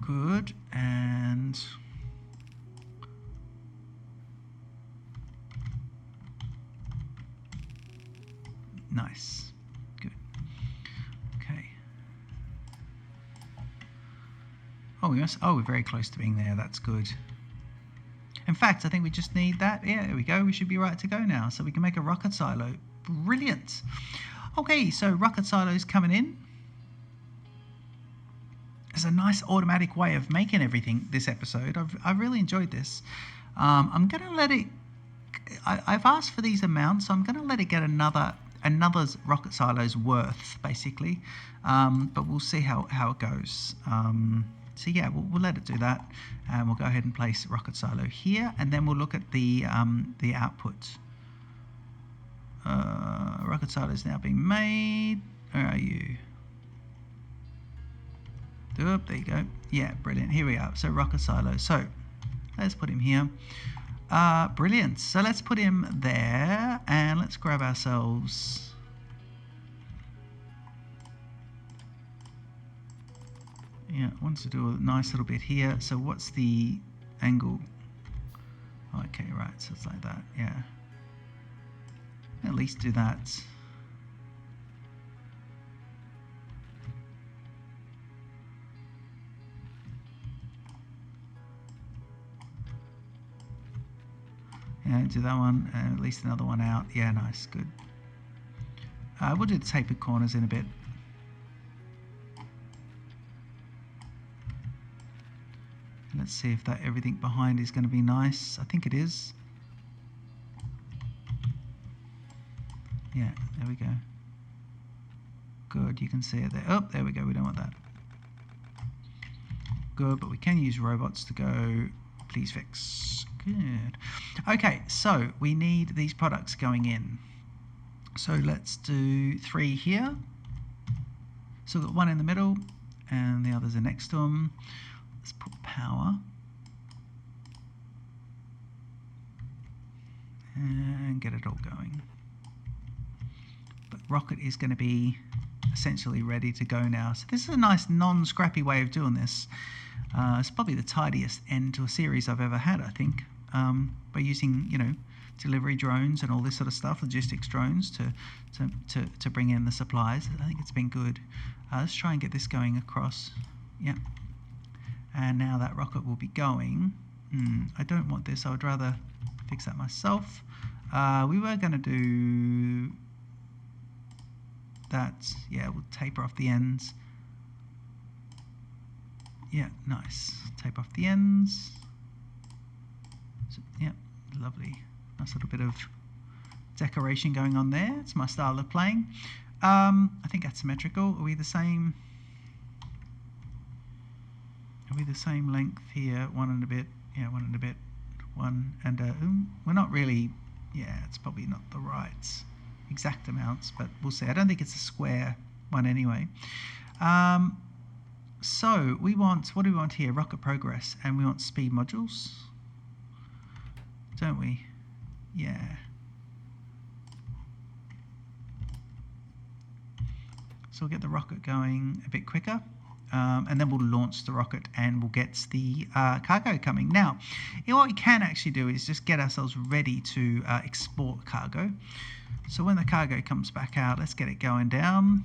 Good, and nice. Good. Okay. Oh, we're very close to being there. That's good. In fact, I think we just need that. Yeah, there we go. We should be right to go now. So we can make a rocket silo. Brilliant. Okay, so rocket silo's coming in. It's a nice automatic way of making everything this episode. I've really enjoyed this. I'm going to let it... I've asked for these amounts, so I'm going to let it get another's rocket silo's worth, basically. But we'll see how it goes. So yeah, we'll let it do that, and we'll go ahead and place rocket silo here, and then we'll look at the output. Rocket silo is now being made. Where are you? Oh, there you go. Yeah, brilliant. Here we are. So rocket silo. So let's put him here. Brilliant. So let's put him there, and let's grab ourselves. Yeah, I want to do a nice little bit here. So what's the angle? Okay, right. So it's like that. Yeah. At least do that. Yeah, do that one, and at least another one out. Yeah, nice, good. We'll do the tapered corners in a bit. Let's see if that everything behind is going to be nice. I think it is. Yeah, there we go. Good, you can see it there. Oh, there we go. We don't want that. Good, but we can use robots to go. Please fix. Good. Okay, so we need these products going in. So let's do 3 here. So we've got one in the middle, and the others are next to them. Let's put power. And get it all going. But rocket is going to be essentially ready to go now. So this is a nice non-scrappy way of doing this. It's probably the tidiest end to a series I've ever had, I think. By using, delivery drones and all this sort of stuff, logistics drones to bring in the supplies. I think it's been good. Let's try and get this going across. Yeah. And now that rocket will be going. I don't want this. I would rather fix that myself. We were going to do that. Yeah, we'll taper off the ends. Yeah, nice. Tape off the ends. So, yeah, lovely. Nice little bit of decoration going on there. It's my style of playing. I think that's symmetrical. Are we the same? Are we the same length here? 1 and a bit. Yeah, 1 and a bit. 1 and we're not really. Yeah, it's probably not the right exact amounts, but we'll see. I don't think it's a square one anyway. So we want, what do we want here? Rocket progress, and we want speed modules, don't we? Yeah. So we'll get the rocket going a bit quicker, and then we'll launch the rocket and we'll get the cargo coming. Now, what we can actually do is just get ourselves ready to export cargo. So when the cargo comes back out, let's get it going down.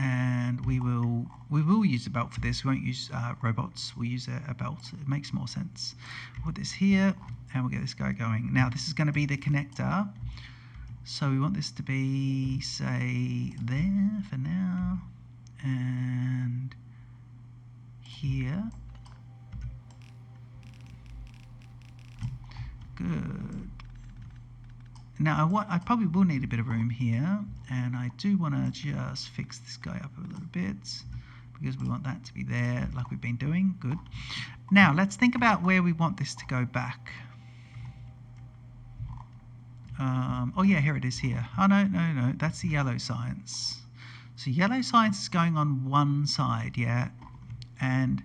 And we will use a belt for this. We won't use robots. We'll use a belt. It makes more sense. We'll put this here, and we'll get this guy going. Now this is going to be the connector. So we want this to be, say, there for now, and here. Good. Now, what I probably will need a bit of room here, and I do want to just fix this guy up a little bit because we want that to be there like we've been doing. Good. Now, let's think about where we want this to go back. Oh yeah, here it is here. Oh no, that's the yellow science. So yellow science is going on one side, yeah, and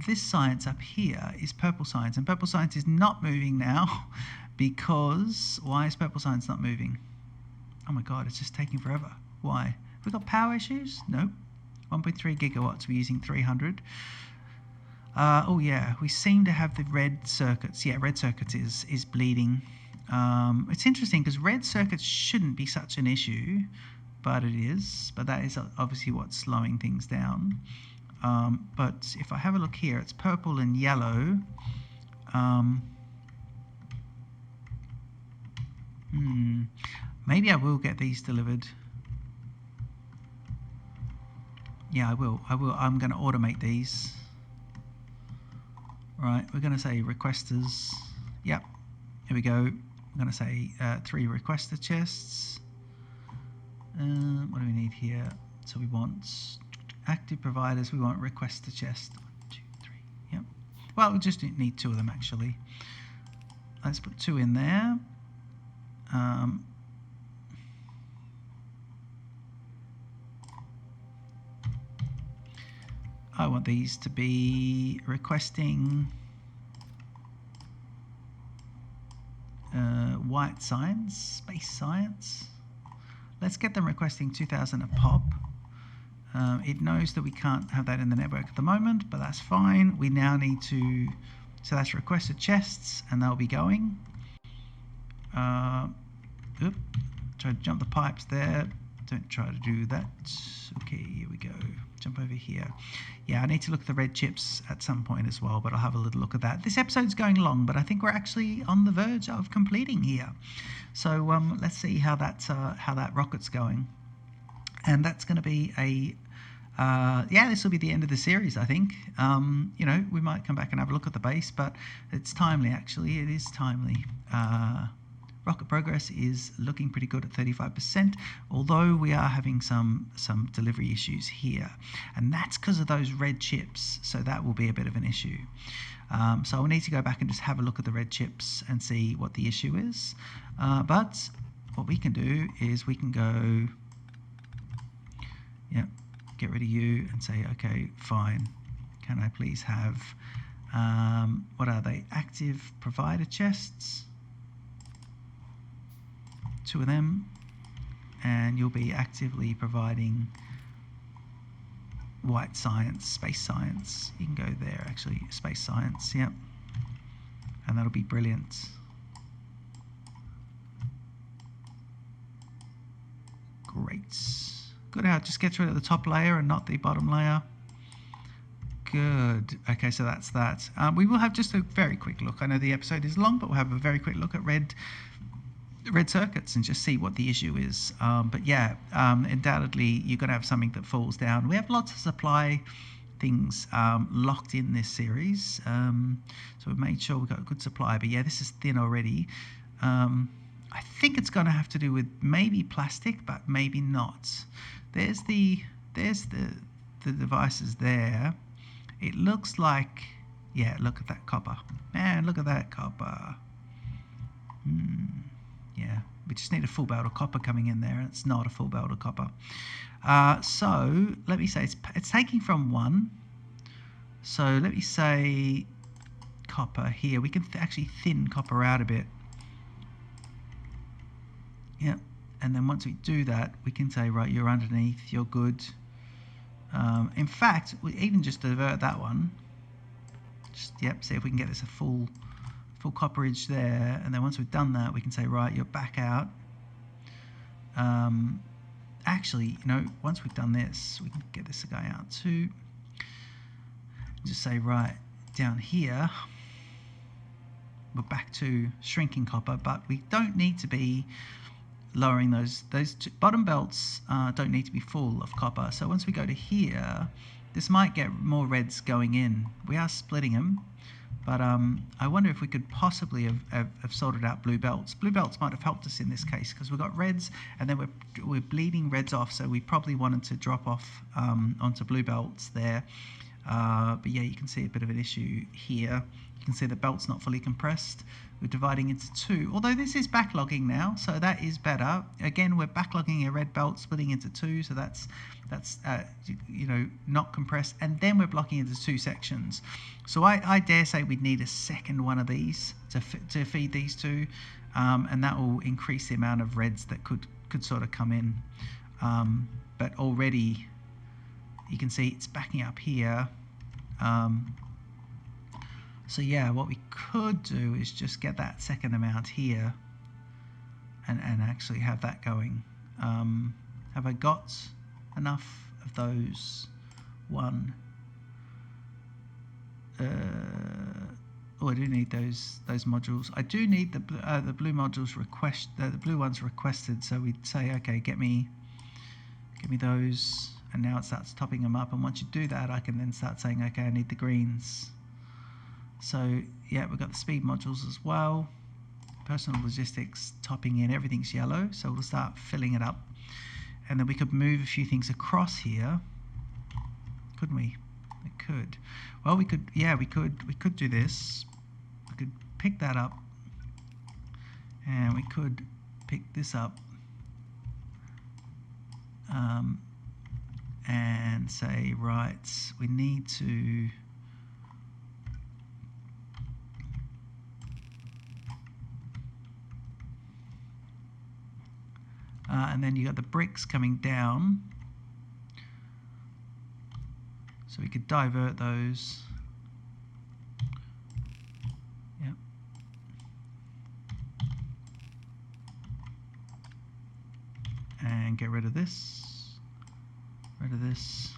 this science up here is purple science, and purple science is not moving now because why is purple science not moving? Oh my god, it's just taking forever. Why? Have we got power issues? Nope. 1.3 gigawatts, we're using 300. Oh yeah, we seem to have the red circuits. Yeah, red circuits is bleeding. It's interesting because red circuits shouldn't be such an issue, but it is. But that is obviously what's slowing things down. But if I have a look here, it's purple and yellow. Maybe I will get these delivered. Yeah, I will. I'm going to automate these. Right, we're going to say requesters. Yep, here we go. I'm going to say 3 requester chests. What do we need here? So we want active providers. We want requester chest. 1, 2, 3. Yep. Well, we just need 2 of them actually. Let's put 2 in there. I want these to be requesting white science, space science. Let's get them requesting 2,000 a pop. It knows that we can't have that in the network at the moment, but that's fine. We now need to, so that's requested chests, and they'll be going. Oop, try to jump the pipes there. Don't try to do that. Okay, here we go. Jump over here. Yeah, I need to look at the red chips at some point as well, but I'll have a little look at that. This episode's going long, but I think we're actually on the verge of completing here. So let's see how that rocket's going. And that's going to be a yeah, this will be the end of the series, I think. You know, we might come back and have a look at the base, but it's timely, actually. It is timely. Rocket progress is looking pretty good at 35%, although we are having some delivery issues here. And that's because of those red chips, so that will be a bit of an issue. So I'll need to go back and just have a look at the red chips and see what the issue is. But what we can do is we can go, yeah, get rid of you and say, okay, fine. Can I please have, what are they? Active provider chests. 2 of them, and you'll be actively providing white science, space science. You can go there actually, space science, yep. And that'll be brilliant. Great. Good, how it just gets rid of the top layer and not the bottom layer. Good. Okay, so that's that. We will have just a very quick look. I know the episode is long, but we'll have a very quick look at red circuits and just see what the issue is. But yeah, undoubtedly you're going to have something that falls down. We have lots of supply things locked in this series, so we've made sure we've got a good supply. But yeah, this is thin already. I think it's going to have to do with maybe plastic, but maybe not. There's the devices there. It looks like, yeah, look at that copper. Man, look at that copper. Yeah, we just need a full belt of copper coming in there, and it's not a full belt of copper. So let me say it's taking from 1. So let me say copper here. We can actually thin copper out a bit. Yep, and then once we do that, we can say, right, you're underneath, you're good. In fact, we even just divert that one. Just, yep, see if we can get this a full copperage there, and then once we've done that, we can say, right, you're back out. Actually, you know, once we've done this, we can get this guy out too. Just say, right, down here, we're back to shrinking copper, but we don't need to be lowering those bottom belts don't need to be full of copper. So once we go to here, this might get more reds going in. We are splitting them, But I wonder if we could possibly have sorted out blue belts. Blue belts might have helped us in this case because we've got reds and then we're bleeding reds off, so we probably wanted to drop off onto blue belts there. But yeah, you can see a bit of an issue here. You can see the belt's not fully compressed. We're dividing into two, although this is backlogging now, so that is better. Again, we're backlogging a red belt, splitting into two, so that's you know, not compressed, and then we're blocking into two sections. So I dare say we'd need a second one of these to feed these two, and that will increase the amount of reds that could sort of come in. But already you can see it's backing up here. So yeah, what we could do is just get that second amount here and actually have that going. Have I got enough of those? One. Oh, I do need those modules. I do need the blue modules the blue ones requested. So we'd say, okay, get me those, and now it starts topping them up. And once you do that, I can then start saying, okay, I need the greens. So yeah, we've got the speed modules as well. Personal logistics topping in, everything's yellow, so we'll start filling it up. And then we could move a few things across here, couldn't we? We could. Well, we could. Yeah, we could do this. We could pick that up, and we could pick this up, and say, right, we need to. And then you got the bricks coming down, so we could divert those. Yep. And get rid of this. Rid of this.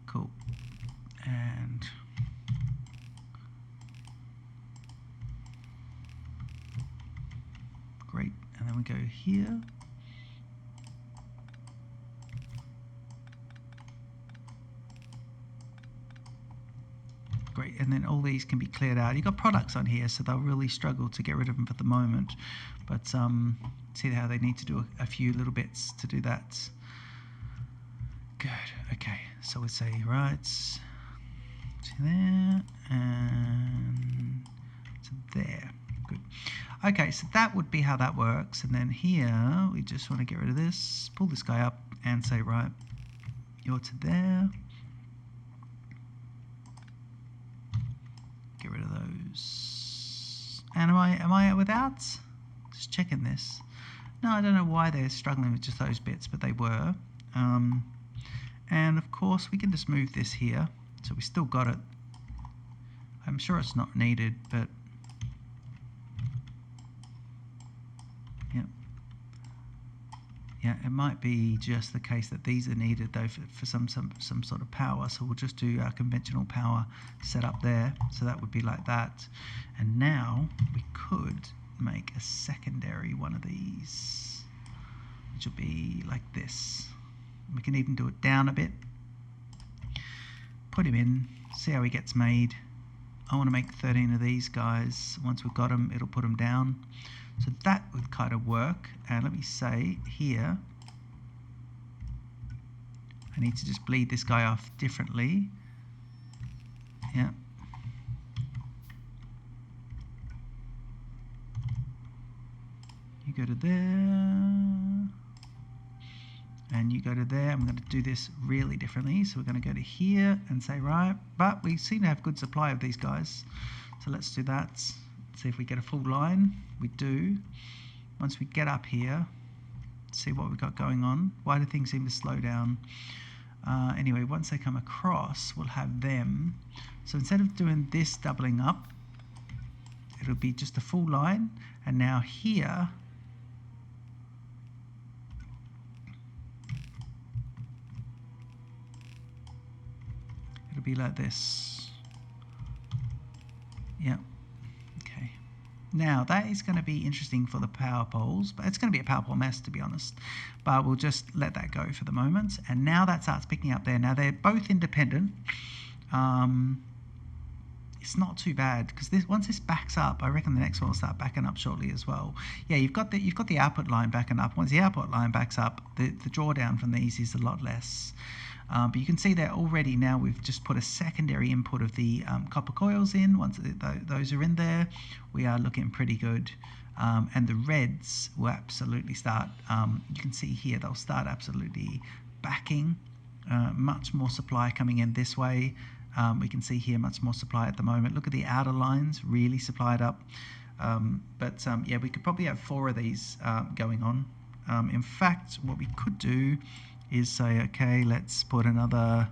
Cool. And great, and then we go here. Great, and then all these can be cleared out. You've got products on here, so they'll really struggle to get rid of them for the moment. But see how they need to do a few little bits to do that. Good, okay, so we'll say, right, to there, and to there. Good. Okay, so that would be how that works. And then here, we just want to get rid of this, pull this guy up and say, right, you're to there. Get rid of those. And am I without? Just checking this. No, I don't know why they're struggling with just those bits, but they were. And of course, we can just move this here. So we still got it. I'm sure it's not needed, but yeah, it might be just the case that these are needed though for some sort of power. So we'll just do our conventional power setup there. So that would be like that. And now we could make a secondary one of these, which will be like this. We can even do it down a bit. Put him in, see how he gets made. I want to make 13 of these guys. Once we've got them, it'll put them down. So that would kind of work. And let me say here, I need to just bleed this guy off differently. Yeah. You go to there, and you go to there. I'm going to do this really differently. So we're going to go to here and say, right, but we seem to have good supply of these guys. So let's do that. See if we get a full line. We do. Once we get up here, see what we've got going on. Why do things seem to slow down? Anyway, once they come across, we'll have them. So instead of doing this doubling up, it'll be just a full line. And now here, it'll be like this. Yeah. Okay. Now that is going to be interesting for the power poles, but it's going to be a power pole mess, to be honest. But we'll just let that go for the moment. And now that starts picking up there. Now they're both independent, It's not too bad, because once this backs up, I reckon the next one will start backing up shortly as well. Yeah, you've got the output line backing up. Once the output line backs up, the drawdown from these is a lot less. But you can see that already now we've just put a secondary input of the copper coils in. Once those are in there, we are looking pretty good. And the reds will absolutely start, you can see here, they'll start absolutely backing. Much more supply coming in this way. We can see here much more supply at the moment. Look at the outer lines, really supplied up. Yeah, we could probably have 4 of these going on. In fact, what we could do is say, okay, let's put another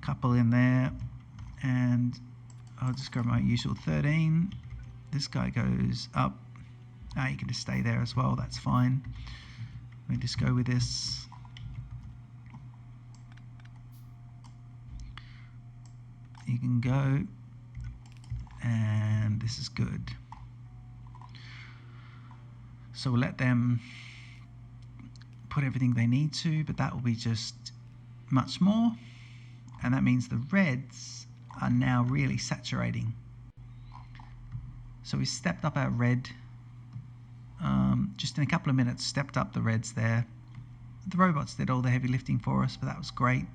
couple in there, and I'll just grab my usual 13. This guy goes up. You can just stay there as well, that's fine. Let me just go with this. You can go, and this is good. So we'll let them put everything they need to, but that will be just much more, and that means the reds are now really saturating. So we stepped up our red, just in a couple of minutes, stepped up the reds there. The robots did all the heavy lifting for us, but that was great.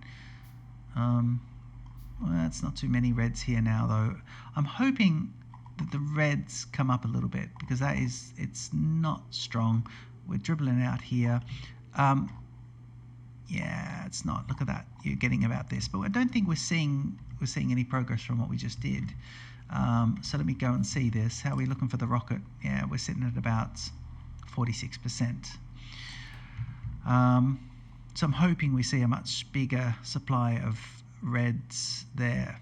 Well, it's not too many reds here now, though. I'm hoping that the reds come up a little bit, because it's not strong. We're dribbling out here. Yeah, it's not. Look at that. You're getting about this, but I don't think we're seeing any progress from what we just did. So let me go and see this. How are we looking for the rocket? Yeah, we're sitting at about 46%. So I'm hoping we see a much bigger supply of reds there.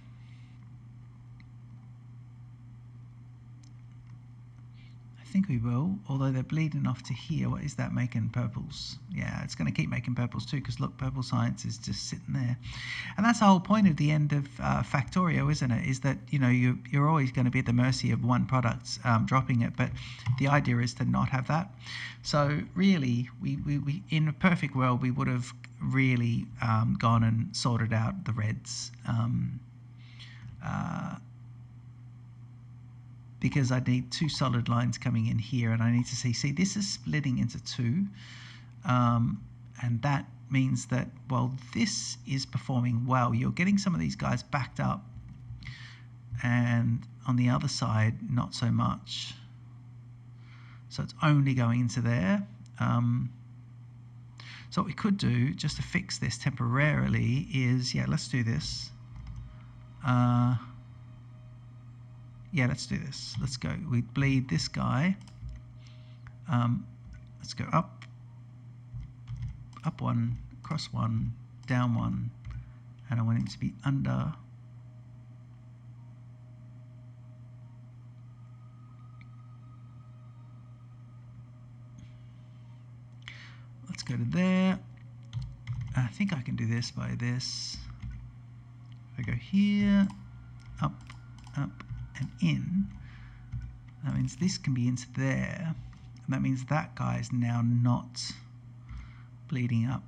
I think we will, although they're bleeding off to here. What is that making purples? Yeah, it's going to keep making purples too, because look, purple science is just sitting there. And that's the whole point of the end of Factorio, isn't it? Is that, you know, you're always going to be at the mercy of one product dropping it, but the idea is to not have that. So really, we in a perfect world, we would have really gone and sorted out the reds. Because I need 2 solid lines coming in here, and I need to see this is splitting into 2, and that means that, well, this is performing well. You're getting some of these guys backed up, and on the other side, not so much. So it's only going into there. So what we could do, just to fix this temporarily, is, yeah, let's do this. Yeah, let's do this. Let's go. We bleed this guy. Let's go up 1, across 1, down 1, and I want it to be under. Let's go to there. I think I can do this by this. If I go here, up, and in, that means this can be into there, and that means that guy is now not bleeding up.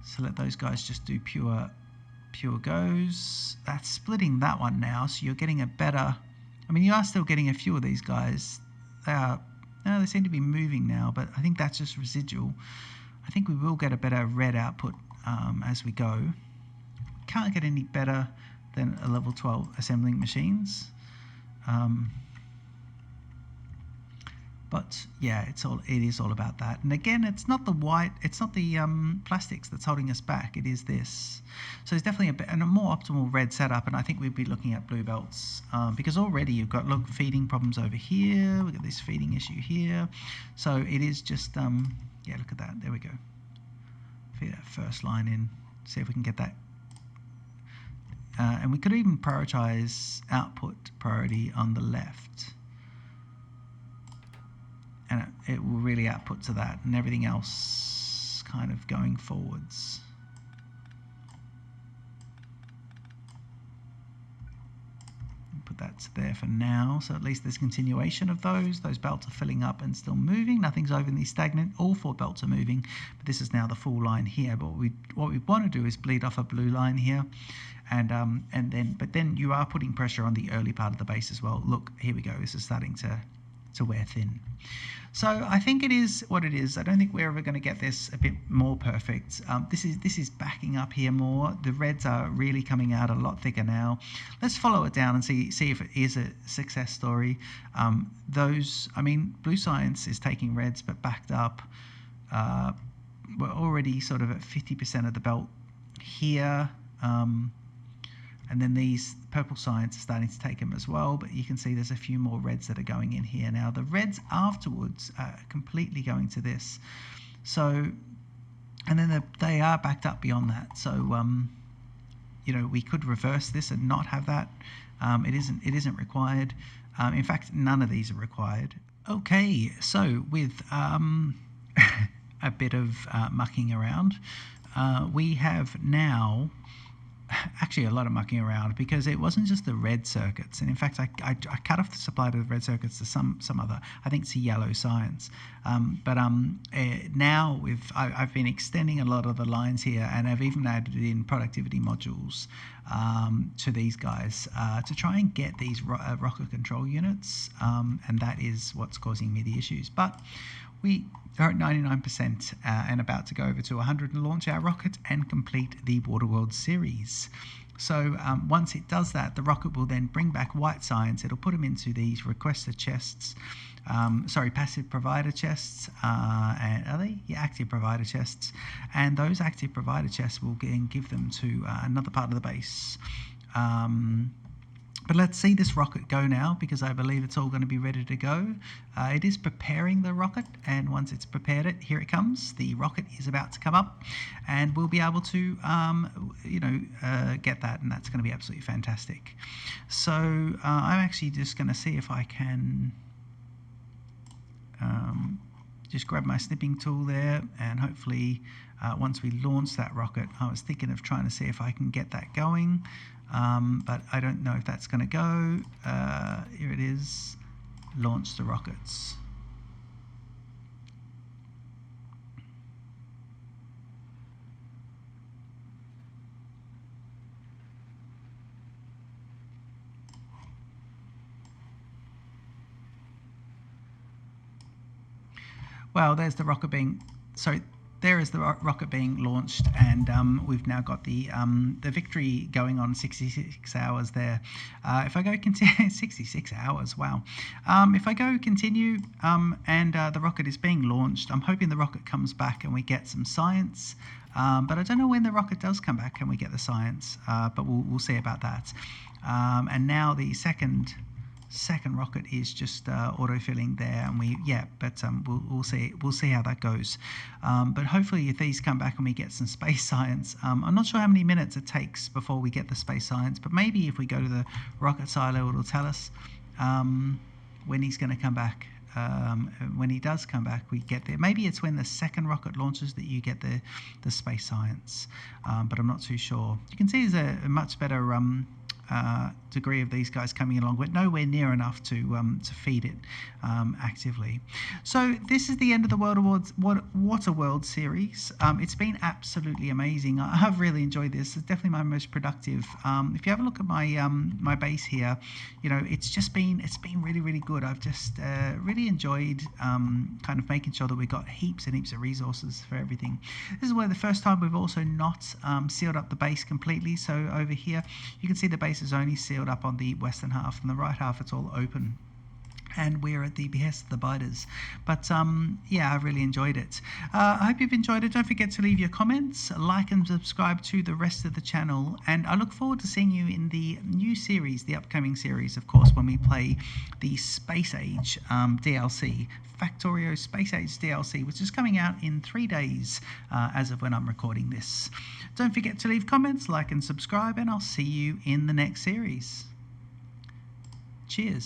So let those guys just do pure goes. That's splitting that one now, so you're getting a better, I mean, you are still getting a few of these guys. They seem to be moving now, but I think that's just residual. I think we will get a better red output as we go. Can't get any better than a level 12 assembling machines. But yeah, it is all about that. And again, it's not the plastics that's holding us back. It is this. So it's definitely a more optimal red setup, and I think we'd be looking at blue belts because already you've got feeding problems over here. We've got this feeding issue here. So it is just yeah, look at that. There we go. Feed that first line in. See if we can get that. And we could even prioritize output priority on the left. And it will really output to that, and everything else kind of going forwards. Put that there for now, so at least there's continuation of those. Those belts are filling up and still moving. Nothing's overly stagnant. All 4 belts are moving, but this is now the full line here. But what we want to do is bleed off a blue line here, and then you are putting pressure on the early part of the base as well. Look, here we go. This is starting to wear thin. So I think it is what it is. I don't think we're ever going to get this a bit more perfect. This is backing up here more. The reds are really coming out a lot thicker now. Let's follow it down and see if it is a success story. Blue Science is taking reds but backed up. We're already sort of at 50% of the belt here. And then these purple Science are starting to take them as well, but you can see there's a few more reds that are going in here now. The reds afterwards are completely going to this. So, and then they are backed up beyond that. So, we could reverse this and not have that. It isn't required. In fact, none of these are required. Okay, so with a bit of mucking around, we have now actually a lot of mucking around, because it wasn't just the red circuits, and in fact I cut off the supply to the red circuits to some other, I think it's a yellow Science, but now I've been extending a lot of the lines here, and I've even added in productivity modules to these guys to try and get these rocket control units, and that is what's causing me the issues. But we are at 99% and about to go over to 100 and launch our rocket and complete the Waterworld series. So once it does that, the rocket will then bring back white Science. It'll put them into these requested chests, passive provider chests, and are they? Yeah, active provider chests. And those active provider chests will then give them to another part of the base. But let's see this rocket go now, because I believe it's all going to be ready to go. It is preparing the rocket, and once it's prepared it, here it comes. The rocket is about to come up, and we'll be able to, get that, and that's going to be absolutely fantastic. So I'm actually just going to see if I can just grab my snipping tool there, and hopefully once we launch that rocket, I was thinking of trying to see if I can get that going. But I don't know if that's going to go. Here it is. Launch the rockets. Well, there's the rocket being... So there is the rocket being launched, and we've now got the victory going on 66 hours there. If I go continue, 66 hours, wow. If I go continue and the rocket is being launched, I'm hoping the rocket comes back and we get some Science. But I don't know when the rocket does come back and we get the Science, but we'll see about that. And now the second rocket is just auto-filling there, and we'll see how that goes. But hopefully if these come back and we get some space Science, I'm not sure how many minutes it takes before we get the space Science, but maybe if we go to the rocket silo, it'll tell us when he's going to come back. When he does come back, we get there. Maybe it's when the second rocket launches that you get the space Science, but I'm not too sure. You can see there's a much better degree of these guys coming along, but nowhere near enough to feed it actively. So this is the end of the Waterworld series. It's been absolutely amazing. I have really enjoyed this. It's definitely my most productive. If you have a look at my my base here, it's been really good. I've just really enjoyed kind of making sure that we've got heaps and heaps of resources for everything. This is where the first time we've also not sealed up the base completely. So over here you can see the base is only sealed up on the western half, and the right half it's all open, and we're at the behest of the biters. But yeah, I've really enjoyed it. I hope you've enjoyed it. Don't forget to leave your comments, like and subscribe to the rest of the channel, and I look forward to seeing you in the new series, the upcoming series, of course, when we play the Space Age DLC, Factorio Space Age DLC, which is coming out in 3 days as of when I'm recording this. Don't forget to leave comments, like and subscribe, and I'll see you in the next series. Cheers.